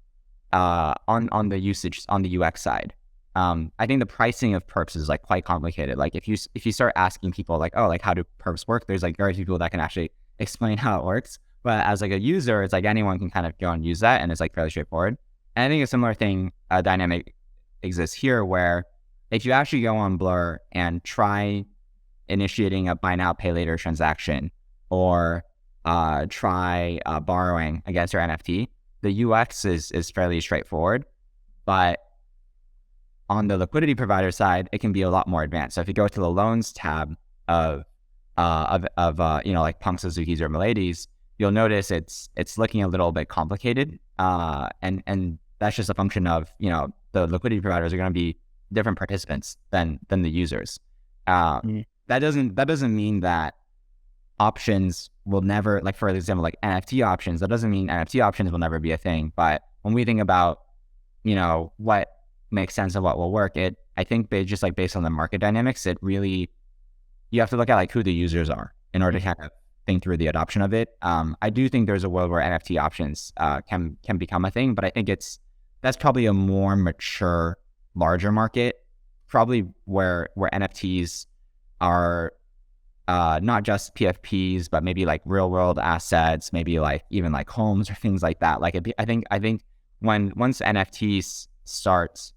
on the usage on the UX side. I think the pricing of perps is like quite complicated. Like if you start asking people like, oh, like how do perps work? There's like very few people that can actually explain how it works. But as like a user, it's like anyone can kind of go and use that, and it's like fairly straightforward. And I think a similar thing, dynamic exists here, where if you actually go on Blur and try initiating a buy now, pay later transaction, or try borrowing against your NFT, the UX is fairly straightforward. But on the liquidity provider side, it can be a lot more advanced. So if you go to the loans tab of like Punk Suzuki's or Milady's, you'll notice it's looking a little bit complicated. And that's just a function of, the liquidity providers are going to be different participants than the users. That doesn't mean that options will never, like for example, like NFT options, that doesn't mean NFT options will never be a thing. But when we think about, what makes sense and what will work, I think just like based on the market dynamics, you have to look at like who the users are in order to kind of think through the adoption of it. I do think there's a world where NFT options can become a thing, but I think that's probably a more mature, larger market, probably where NFTs are not just PFPs, but maybe like real world assets, maybe like even like homes or things like that. Like I think once NFTs starts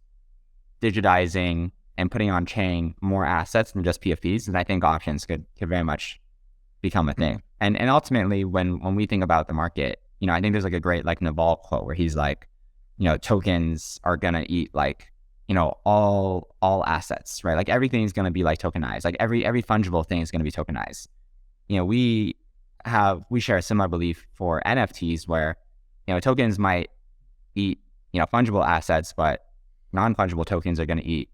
digitizing and putting on chain more assets than just PFPs, and I think options could very much become a thing. And ultimately, when we think about the market, I think there's like a great like Naval quote where he's like, tokens are gonna eat like all assets, right? Like everything is going to be like tokenized. Like every fungible thing is going to be tokenized. We share a similar belief for NFTs where, tokens might eat, fungible assets, but non-fungible tokens are going to eat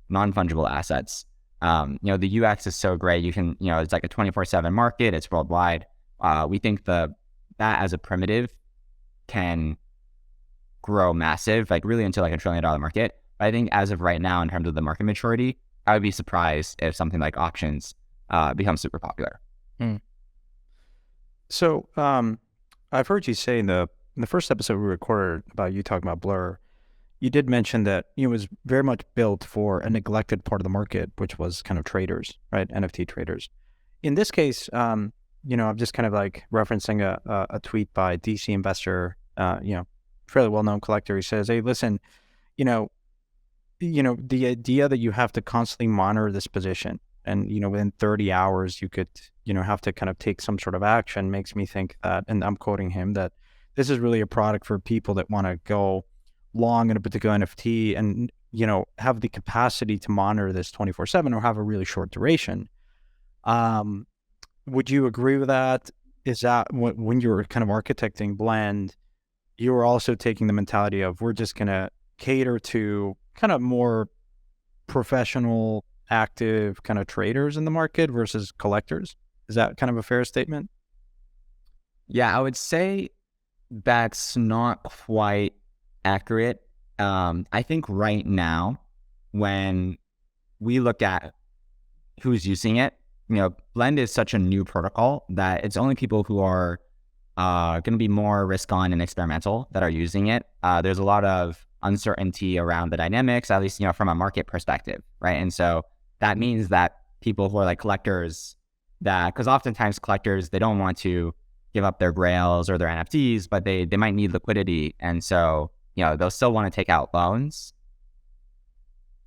non-fungible assets. The UX is so great. You can, it's like a 24/7 market. It's worldwide. We think that as a primitive can grow massive, like really into like $1 trillion market. But I think as of right now, in terms of the market maturity, I would be surprised if something like options becomes super popular. So I've heard you say in the first episode we recorded about you talking about Blur, you did mention that it was very much built for a neglected part of the market, which was kind of traders, right? NFT traders. In this case, I'm just kind of like referencing a tweet by DC investor, fairly well-known collector. He says, hey, listen, the idea that you have to constantly monitor this position and, within 30 hours, you could, have to kind of take some sort of action makes me think that, and I'm quoting him, that this is really a product for people that want to go long in a particular NFT and, have the capacity to monitor this 24/7 or have a really short duration. Would you agree with that? Is that when you're kind of architecting Blend, you're also taking the mentality of we're just going to cater to kind of more professional, active kind of traders in the market versus collectors? Is that kind of a fair statement? Yeah, I would say that's not quite accurate. I think right now, when we look at who's using it, Blend is such a new protocol that it's only people who are going to be more risk on and experimental that are using it. There's a lot of uncertainty around the dynamics, at least, from a market perspective, right? And so that means that people who are like collectors, because oftentimes collectors, they don't want to give up their grails or their NFTs, but they might need liquidity. And so, they'll still want to take out loans,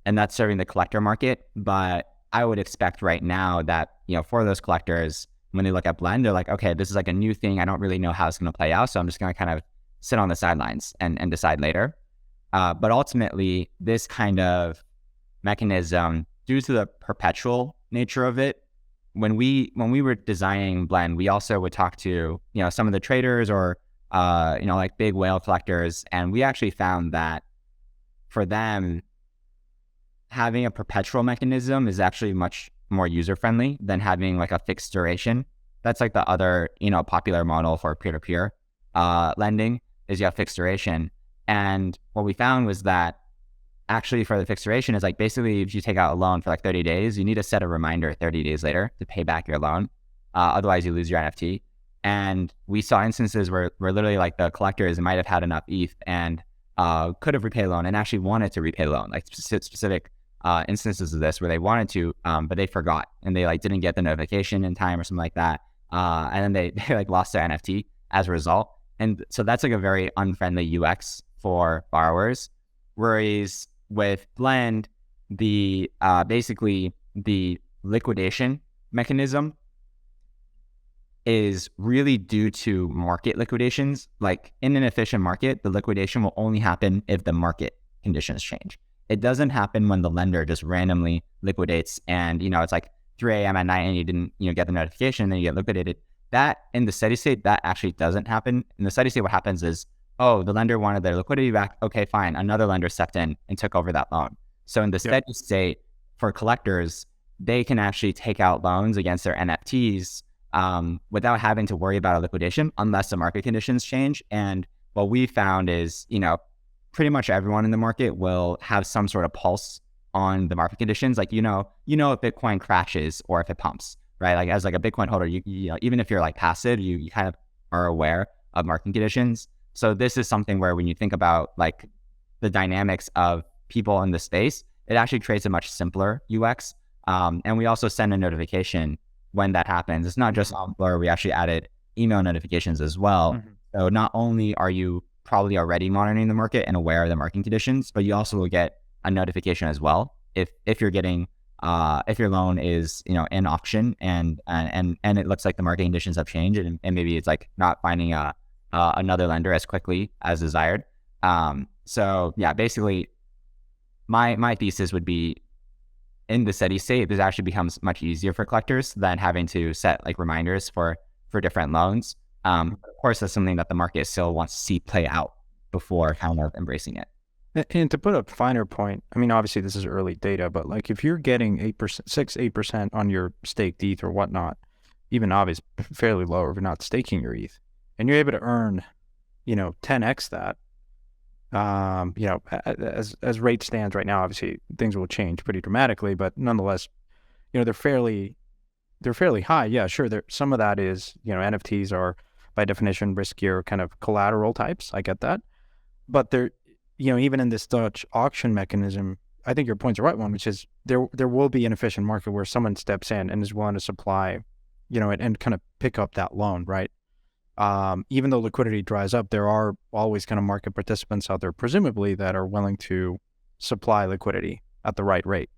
and that's serving the collector market. But I would expect right now that, for those collectors, when they look at Blend, they're like, okay, this is like a new thing. I don't really know how it's going to play out. So I'm just going to kind of sit on the sidelines and decide later. But ultimately, this kind of mechanism, due to the perpetual nature of it, when we were designing Blend, we also would talk to, some of the traders or, like big whale collectors. And we actually found that for them, having a perpetual mechanism is actually much more user-friendly than having like a fixed duration. That's like the other, popular model for peer-to-peer lending is you have fixed duration. And what we found was that actually for the fixed duration is like basically if you take out a loan for like 30 days, you need to set a reminder 30 days later to pay back your loan. Otherwise you lose your NFT. And we saw instances where literally like the collectors might have had enough ETH and could have repaid a loan and actually wanted to repay the loan, like specific instances of this where they wanted to, but they forgot and they like didn't get the notification in time or something like that. And then they like lost their NFT as a result. And so that's like a very unfriendly UX for borrowers. Whereas with Blend, the basically the liquidation mechanism is really due to market liquidations. Like in an efficient market, the liquidation will only happen if the market conditions change. It doesn't happen when the lender just randomly liquidates and, it's like 3 a.m. at night and you didn't, get the notification and then you get liquidated. That in the steady state, that actually doesn't happen. In the steady state, what happens is, oh, the lender wanted their liquidity back. Okay, fine. Another lender stepped in and took over that loan. So in the steady state for collectors, they can actually take out loans against their NFTs without having to worry about a liquidation unless the market conditions change. And what we found is, pretty much everyone in the market will have some sort of pulse on the market conditions. Like, if Bitcoin crashes or if it pumps, right? Like as like a Bitcoin holder, you even if you're like passive, you kind of are aware of market conditions. So this is something where when you think about like the dynamics of people in the space, it actually creates a much simpler UX. And we also send a notification when that happens. It's not just on Blur, we actually added email notifications as well. Mm-hmm. So not only are you probably already monitoring the market and aware of the market conditions, but you also will get a notification as well if you're getting if your loan is in auction and it looks like the market conditions have changed and maybe it's like not finding another lender as quickly as desired. So yeah, basically my thesis would be, in the steady state, this actually becomes much easier for collectors than having to set like reminders for different loans. Of course, that's something that the market still wants to see play out before kind of embracing it. And to put a finer point, I mean, obviously this is early data, but like if you're getting 8% on your staked ETH or whatnot, even obviously fairly low if you're not staking your ETH, and you're able to earn, 10x that, as rate stands right now, obviously things will change pretty dramatically, but nonetheless, they're fairly high. Yeah, sure. Some of that is, NFTs are by definition riskier kind of collateral types. I get that, but they're, even in this Dutch auction mechanism, I think your point's the right one, which is there will be an efficient market where someone steps in and is willing to supply, and kind of pick up that loan, right? Even though liquidity dries up, there are always kind of market participants out there, presumably, that are willing to supply liquidity at the right rate.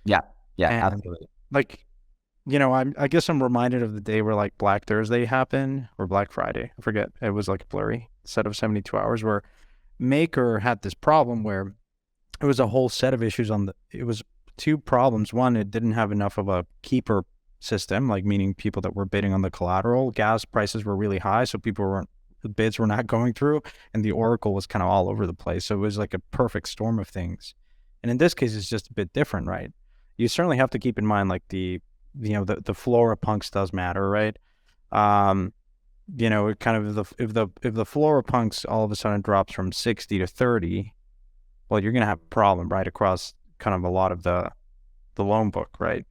Yeah, And, absolutely. like, I guess I'm reminded of the day where like Black Thursday happened, or Black Friday. I forget. It was like a blurry set of 72 hours where Maker had this problem where it was a whole set of issues it was two problems. One, it didn't have enough of a keeper system, like meaning people that were bidding on the collateral. Gas prices were really high, so the bids were not going through, and the oracle was kind of all over the place. So it was like a perfect storm of things. And in this case, it's just a bit different, right? You certainly have to keep in mind like the flora punks does matter, right? It kind of, if the flora punks all of a sudden drops from 60 to 30, well, you're gonna have a problem right across kind of a lot of the loan book, right?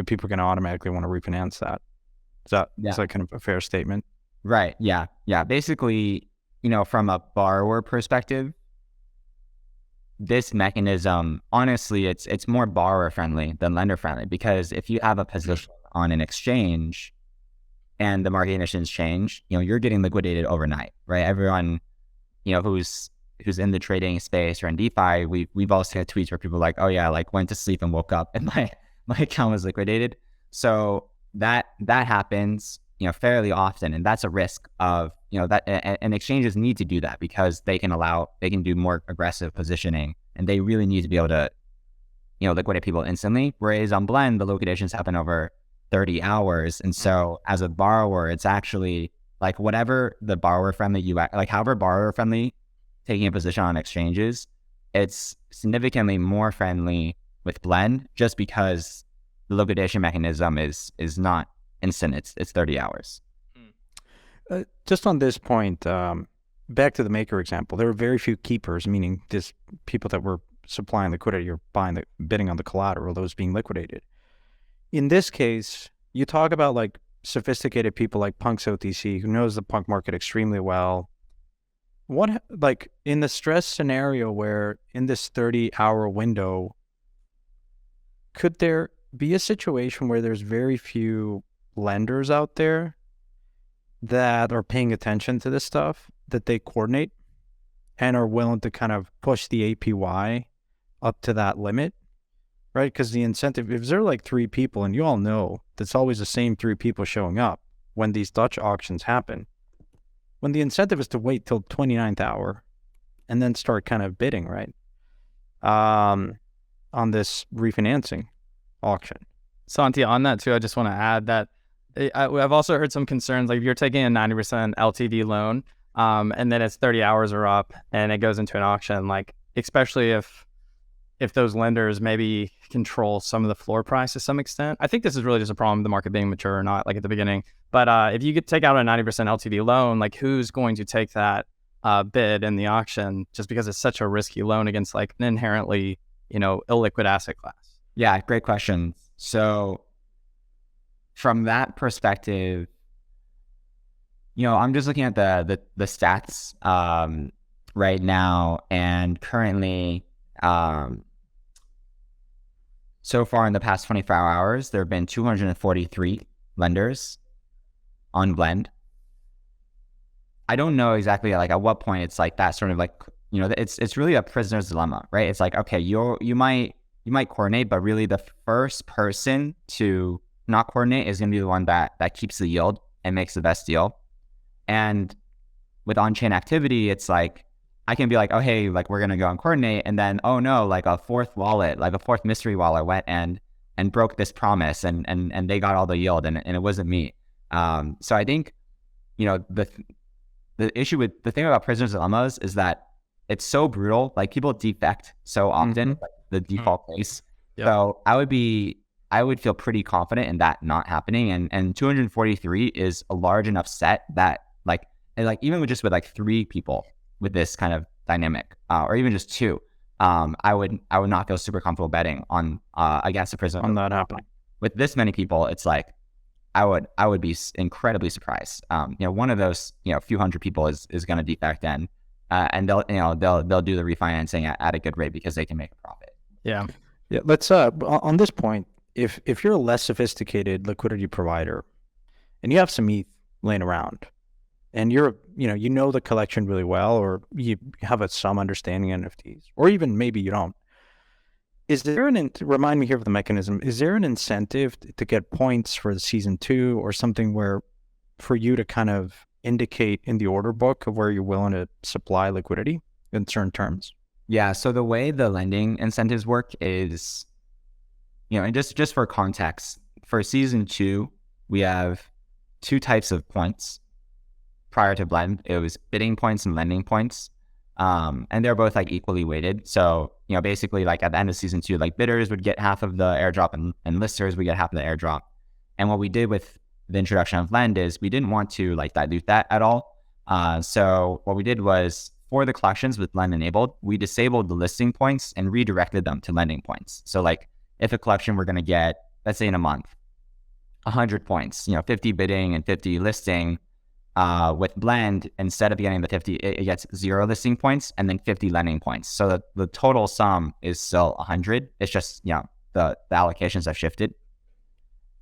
People are gonna automatically want to refinance that. Is that kind of a fair statement? Right. Yeah. Basically, from a borrower perspective, this mechanism, honestly, it's more borrower friendly than lender friendly, because if you have a position on an exchange and the market conditions change, you're getting liquidated overnight, right? Everyone, who's in the trading space or in DeFi, we've all seen tweets where people are like, oh yeah, like went to sleep and woke up and my account was liquidated. So that happens, fairly often, and that's a risk of, that, and exchanges need to do that because they can do more aggressive positioning, and they really need to be able to, liquidate people instantly. Whereas on Blend, the liquidations happen over 30 hours. And so as a borrower, it's actually like whatever the borrower friendly however borrower friendly taking a position on exchanges, it's significantly more friendly with Blend, just because the liquidation mechanism is not instant. It's 30 hours. Just on this point, back to the Maker example, there were very few keepers, meaning just people that were supplying liquidity or bidding on the collateral that was being liquidated. In this case, you talk about like sophisticated people like Punks OTC, who knows the punk market extremely well. What, like in the stress scenario where in this 30-hour window, could there be a situation where there's very few lenders out there that are paying attention to this stuff, that they coordinate and are willing to kind of push the APY up to that limit? Right? Because the incentive, if there are like three people, and you all know that's always the same three people showing up when these Dutch auctions happen, when the incentive is to wait till 29th hour and then start kind of bidding, right? On this refinancing auction. Santi, on that too, I just want to add that I've also heard some concerns, like if you're taking a 90% LTV loan, and then it's 30 hours are up and it goes into an auction, like especially if those lenders maybe control some of the floor price to some extent. I think this is really just a problem of the market being mature or not, like at the beginning. But if you could take out a 90% LTV loan, like who's going to take that bid in the auction, just because it's such a risky loan against like an inherently, illiquid asset class? Yeah, great question. So from that perspective, I'm just looking at the stats right now, and currently, so far in the past 24 hours, there have been 243 lenders on Blend. I don't know exactly like at what point it's like that sort of like, it's really a prisoner's dilemma, right? It's like, okay, you might coordinate, but really the first person to not coordinate is going to be the one that keeps the yield and makes the best deal. And with on-chain activity, it's like, I can be like, oh, hey, like we're going to go and coordinate. And then, oh no, like a fourth wallet, like a fourth mystery wallet went and broke this promise and they got all the yield and it wasn't me. So I think, the issue with the thing about prisoner's dilemmas is that it's so brutal. Like people defect so often, like the default case. Yep. So I would feel pretty confident in that not happening. And 243 is a large enough set that like even with just with like 3 people with this kind of dynamic, or even just 2, I would not feel super comfortable betting on against a prisoner on that happening. With this many people. It's like I would be incredibly surprised. One of those few hundred people is going to defect and they'll do the refinancing at a good rate because they can make a profit. Yeah. Let's on this point, if you're a less sophisticated liquidity provider and you have some ETH laying around and you're the collection really well, or you have some understanding of NFTs, or even maybe you don't, is there remind me here of the mechanism, is there an incentive to get points for the season 2 or something where for you to kind of indicate in the order book of where you're willing to supply liquidity in certain terms? Yeah, so the way the lending incentives work is, and just for context, for season 2, we have 2 types of points. Prior to Blend, it was bidding points and lending points. And they're both like equally weighted. So, basically like at the end of season 2, like bidders would get half of the airdrop and listers would get half of the airdrop. And what we did with the introduction of Lend is we didn't want to like dilute that at all. So what we did was for the collections with Lend enabled, we disabled the listing points and redirected them to lending points. So like if a collection we're going to get, let's say in a month, 100 points, 50 bidding and 50 listing, with Blend, instead of getting the 50, it gets 0 listing points and then 50 lending points. So the total sum is still 100. It's just, the allocations have shifted.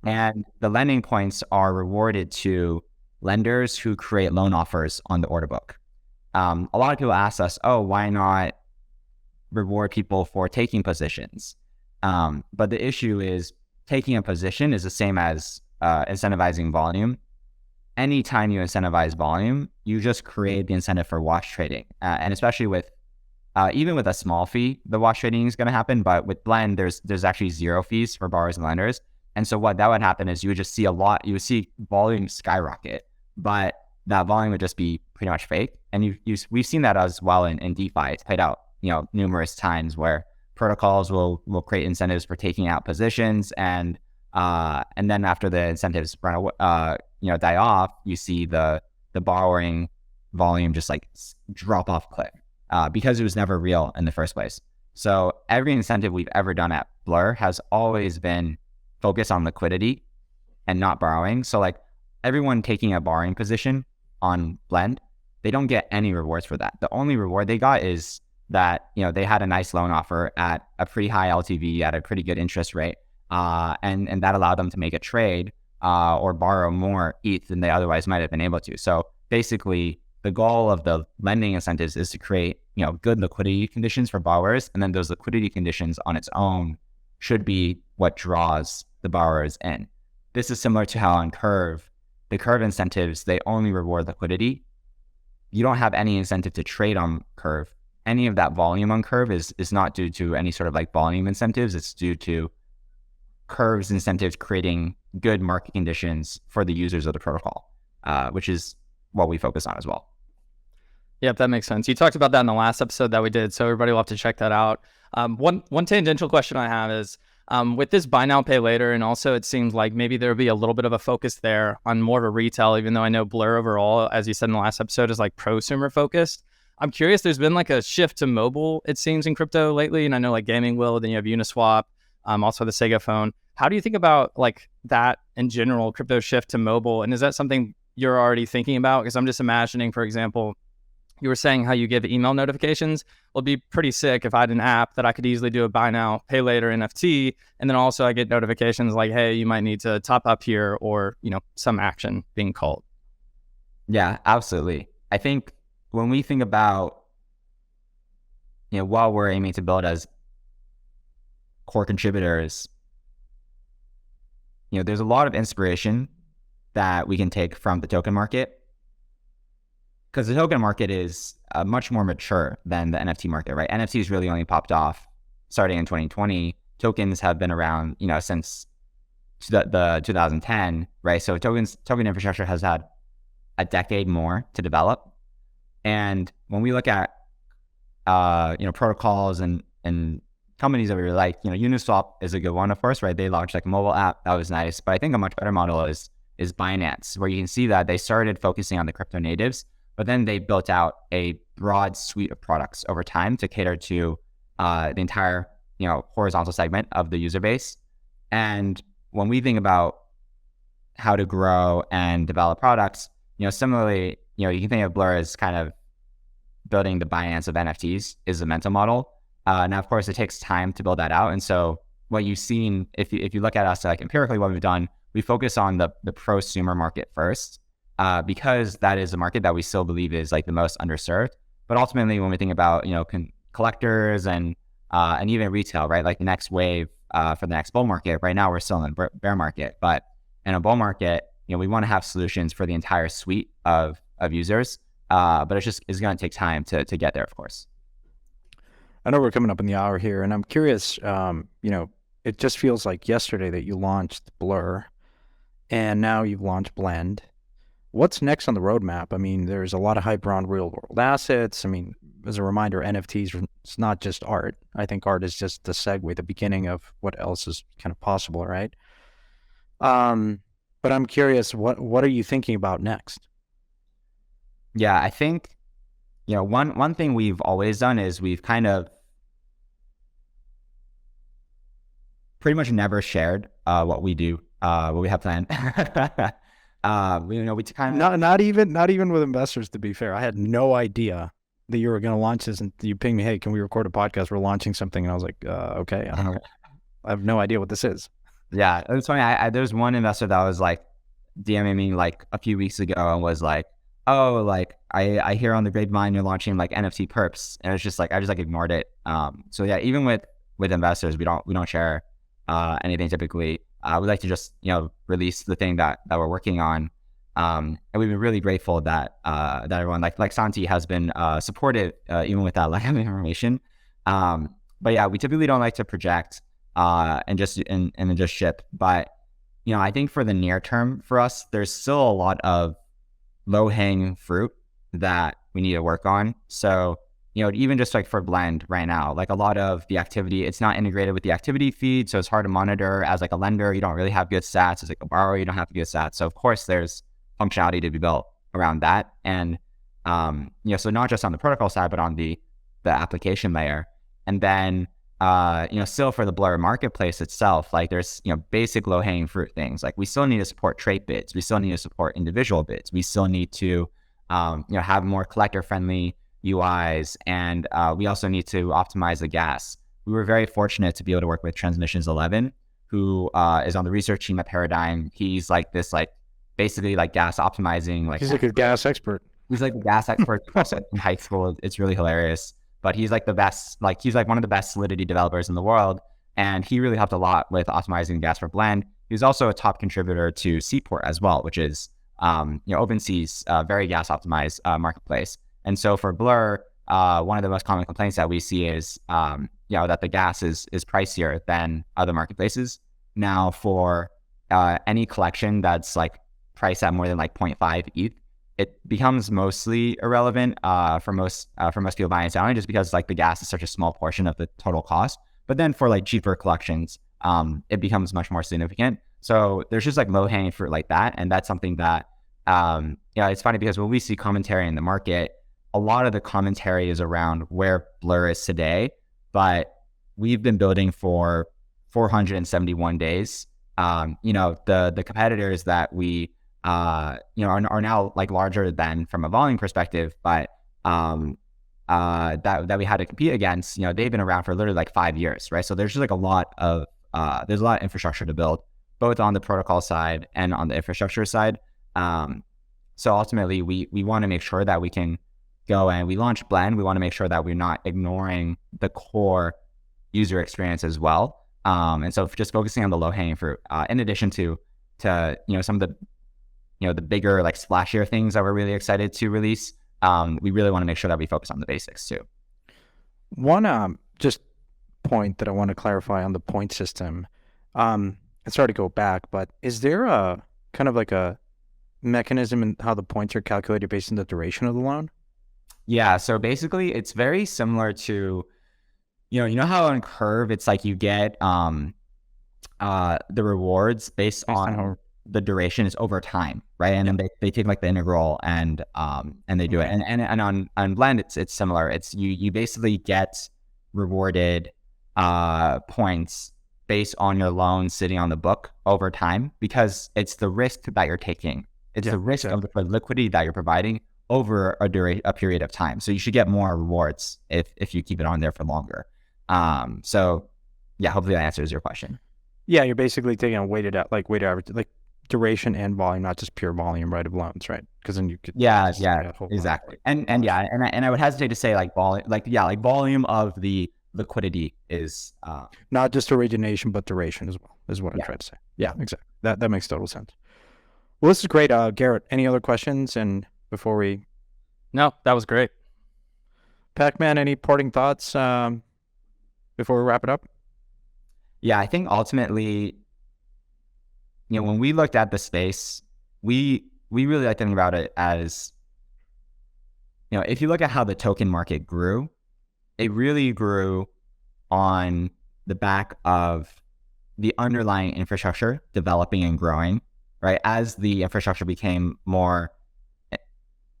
And the lending points are rewarded to lenders who create loan offers on the order book. A lot of people ask us, oh, why not reward people for taking positions? But the issue is taking a position is the same as incentivizing volume. Anytime you incentivize volume, you just create the incentive for wash trading. And especially with, even with a small fee, the wash trading is going to happen. But with Blend, there's actually 0 fees for borrowers and lenders. And so what that would happen is you would just see you would see volume skyrocket, but that volume would just be pretty much fake. And we've seen that as well in DeFi. It's played out, numerous times where protocols will create incentives for taking out positions, and then after the incentives run away, die off, you see the borrowing volume just like drop off cliff because it was never real in the first place. So every incentive we've ever done at Blur has always been focused on liquidity and not borrowing. So like everyone taking a borrowing position on Blend, they don't get any rewards for that. The only reward they got is that, they had a nice loan offer at a pretty high LTV at a pretty good interest rate. And that allowed them to make a trade or borrow more ETH than they otherwise might have been able to. So basically, the goal of the lending incentives is to create, good liquidity conditions for borrowers, and then those liquidity conditions on its own should be what draws the borrowers in. This is similar to how on Curve, the Curve incentives, they only reward liquidity. You don't have any incentive to trade on Curve. Any of that volume on Curve is not due to any sort of like volume incentives. It's due to Curve's incentives creating good market conditions for the users of the protocol, which is what we focus on as well. Yep, that makes sense. You talked about that in the last episode that we did, so everybody will have to check that out. One tangential question I have is, with this buy now, pay later, and also it seems like maybe there'll be a little bit of a focus there on more of a retail, even though I know Blur overall, as you said in the last episode, is like prosumer focused. I'm curious, there's been like a shift to mobile, it seems, in crypto lately, and I know like gaming will, then you have Uniswap, also the Sega phone. How do you think about like that in general, crypto shift to mobile? And is that something you're already thinking about? Because I'm just imagining, for example, you were saying how you give email notifications. It'll be pretty sick if I had an app that I could easily do a buy now, pay later NFT. And then also I get notifications like, hey, you might need to top up here, or, some action being called. Yeah, absolutely. I think when we think about, what we're aiming to build as core contributors, there's a lot of inspiration that we can take from the token market. because the token market is much more mature than the NFT market, right? NFTs really only popped off starting in 2020. Tokens have been around, since the 2010, right? So token infrastructure has had a decade more to develop. And when we look at, protocols and companies that we really like, Uniswap is a good one, of course, right? They launched like a mobile app. That was nice. But I think a much better model is Binance, where you can see that they started focusing on the crypto natives, but then they built out a broad suite of products over time to cater to the entire, horizontal segment of the user base. And when we think about how to grow and develop products, similarly, you can think of Blur as kind of building the Binance of NFTs is the mental model. Now, of course, it takes time to build that out. And so what you've seen, if you look at us like empirically, what we've done, we focus on the prosumer market first, because that is a market that we still believe is like the most underserved. But ultimately, when we think about, collectors and even retail, right? Like the next wave for the next bull market, right now we're still in a bear market, but in a bull market, we want to have solutions for the entire suite of users. But it's going to take time to get there, of course. I know we're coming up in the hour here, and I'm curious, it just feels like yesterday that you launched Blur, and now you've launched Blend. What's next on the roadmap? I mean, there's a lot of hype around real world assets. I mean, as a reminder, NFTs, it's not just art. I think art is just the segue, the beginning of what else is kind of possible, right? But I'm curious, what are you thinking about next? Yeah, I think, one thing we've always done is we've kind of pretty much never shared what we do, what we have planned. We kind of not even with investors. To be fair, I had no idea that you were going to launch this, and you pinged me, hey, can we record a podcast? We're launching something, and I was like, okay, I don't know. I have no idea what this is. Yeah, it's funny. There's one investor that was like DMing me like a few weeks ago and was like, oh, like I hear on the grapevine you're launching like NFT perps, and it's just like I just like ignored it. So yeah, even with investors, we don't share anything typically. We like to just release the thing that we're working on, and we've been really grateful that that everyone like Santi has been supportive even with that lack of information. But yeah, we typically don't like to project and then just ship. But I think for the near term for us, there's still a lot of low-hanging fruit that we need to work on. So, even just like for Blend right now, like a lot of the activity, it's not integrated with the activity feed. So it's hard to monitor. As like a lender, you don't really have good stats. As like a borrower, you don't have good stats. So of course there's functionality to be built around that. And, so not just on the protocol side, but on the application layer. And then, still for the Blur marketplace itself, like there's, basic low hanging fruit things. Like we still need to support trait bids. We still need to support individual bids. We still need to, have more collector friendly UIs. And we also need to optimize the gas. We were very fortunate to be able to work with Transmissions 11, who is on the research team at Paradigm. He's like this, like basically like gas optimizing. Like he's like a gas expert. He's like a gas expert also in high school. It's really hilarious. But he's like the best, like he's like one of the best Solidity developers in the world. And he really helped a lot with optimizing gas for Blend. He's also a top contributor to Seaport as well, which is, OpenSea's very gas optimized marketplace. And so for Blur, one of the most common complaints that we see is, that the gas is pricier than other marketplaces. Now for any collection that's like priced at more than like 0.5 ETH, it becomes mostly irrelevant for most people buying and selling, just because like the gas is such a small portion of the total cost. But then for like cheaper collections, it becomes much more significant. So there's just like low hanging fruit like that, and that's something that it's funny because when we see commentary in the market, a lot of the commentary is around where Blur is today, but we've been building for 471 days. The competitors that we are now like larger than from a volume perspective, but that we had to compete against, they've been around for literally like 5 years, right? So there's just like a lot of infrastructure to build, both on the protocol side and on the infrastructure side. So ultimately, we want to make sure that we can go and we launch Blend. We want to make sure that we're not ignoring the core user experience as well. And so just focusing on the low hanging fruit, in addition to some of the the bigger like splashier things that we're really excited to release. we really want to make sure that we focus on the basics too. One just point that I want to clarify on the point system. And sorry to go back, but is there a kind of like a mechanism in how the points are calculated based on the duration of the loan? Yeah, so basically it's very similar to, you know how on Curve it's like you get the rewards based on the duration is over time, right? And then they take like the integral and they do it. And on Blend it's similar. It's you basically get rewarded points based on your loan sitting on the book over time, because it's the risk that you're taking. It's the risk of the liquidity that you're providing over a period of time. So you should get more rewards if you keep it on there for longer. So yeah, hopefully that answers your question. Yeah, you're basically taking a weighted average, like duration and volume, not just pure volume, right, of loans, right? Because then you could exactly. And I would hesitate to say like volume of the liquidity is not just origination but duration as well, is what I'm trying to say. Yeah, exactly. That makes total sense. Well, this is great. Garrett, any other questions? And before we... No, that was great. Pacman, any parting thoughts before we wrap it up? Yeah, I think ultimately, when we looked at the space, we really like thinking about it as, if you look at how the token market grew, it really grew on the back of the underlying infrastructure developing and growing, right? As the infrastructure became more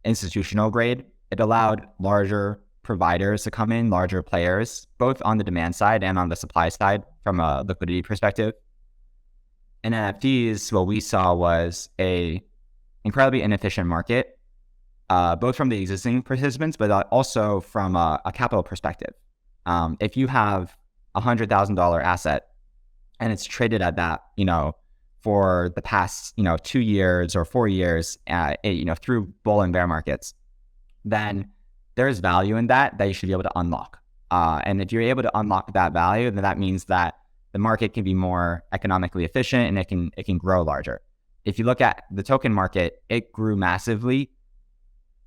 institutional grade, it allowed larger providers to come in, larger players, both on the demand side and on the supply side from a liquidity perspective. And NFTs, what we saw was a incredibly inefficient market, both from the existing participants, but also from a capital perspective. If you have $100,000 asset and it's traded at that, for the past, 2 years or 4 years, through bull and bear markets, then there's value in that you should be able to unlock. And if you're able to unlock that value, then that means that the market can be more economically efficient and it can grow larger. If you look at the token market, it grew massively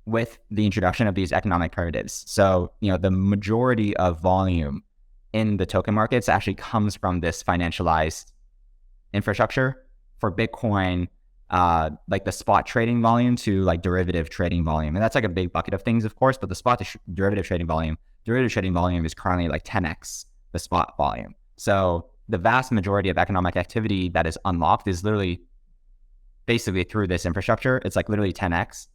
with the introduction of these economic primitives. So, the majority of volume in the token markets actually comes from this financialized infrastructure. For Bitcoin, like the spot trading volume to like derivative trading volume. And that's like a big bucket of things, of course, but the derivative trading volume is currently like 10x the spot volume. So the vast majority of economic activity that is unlocked is literally basically through this infrastructure. It's like literally 10x.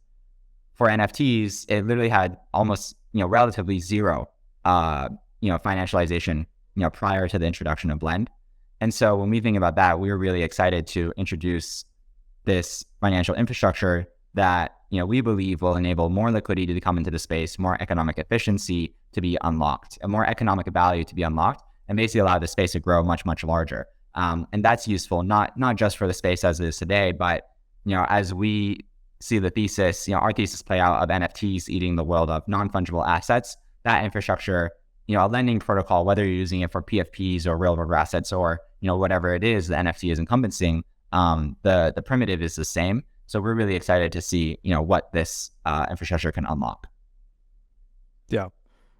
For NFTs, it literally had almost, relatively zero, financialization, prior to the introduction of Blend. And so when we think about that, we were really excited to introduce this financial infrastructure that, we believe will enable more liquidity to come into the space, more economic efficiency to be unlocked, and more economic value to be unlocked, and basically allow the space to grow much, much larger. And that's useful, not just for the space as it is today, but, as we see the thesis, our thesis play out of NFTs eating the world of non-fungible assets, that infrastructure, a lending protocol, whether you're using it for PFPs or real world assets or, whatever it is the NFT is encompassing, the primitive is the same. So we're really excited to see, what this infrastructure can unlock. Yeah,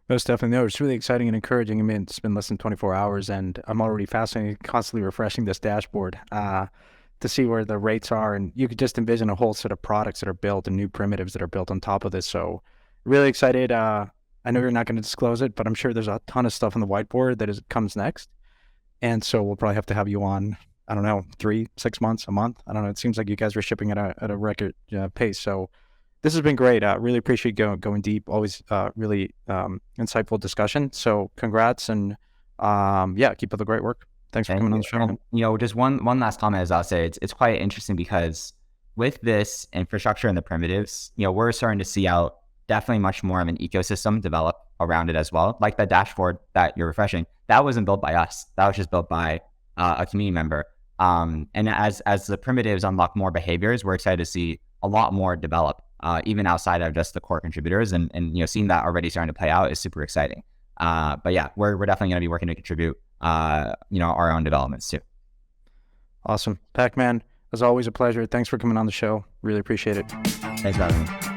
most definitely. No, it's really exciting and encouraging. I mean, it's been less than 24 hours and I'm already fascinated, constantly refreshing this dashboard to see where the rates are. And you could just envision a whole set of products that are built and new primitives that are built on top of this. So really excited. I know you're not going to disclose it, but I'm sure there's a ton of stuff on the whiteboard that comes next. And so we'll probably have to have you on, I don't know, 3, 6 months, a month. I don't know. It seems like you guys are shipping at a record pace. So this has been great. Really appreciate going deep. Always really insightful discussion. So congrats and keep up the great work. Thanks for coming on the show. And, just one last comment, as I'll say, it's quite interesting because with this infrastructure and the primitives, we're starting to see out definitely much more of an ecosystem develop around it as well. Like the dashboard that you're refreshing, that wasn't built by us. That was just built by a community member. And as the primitives unlock more behaviors, we're excited to see a lot more develop, even outside of just the core contributors. And seeing that already starting to play out is super exciting. But yeah, we're definitely going to be working to contribute, our own developments too. Awesome. Pacman, as always, a pleasure. Thanks for coming on the show. Really appreciate it. Thanks for having me.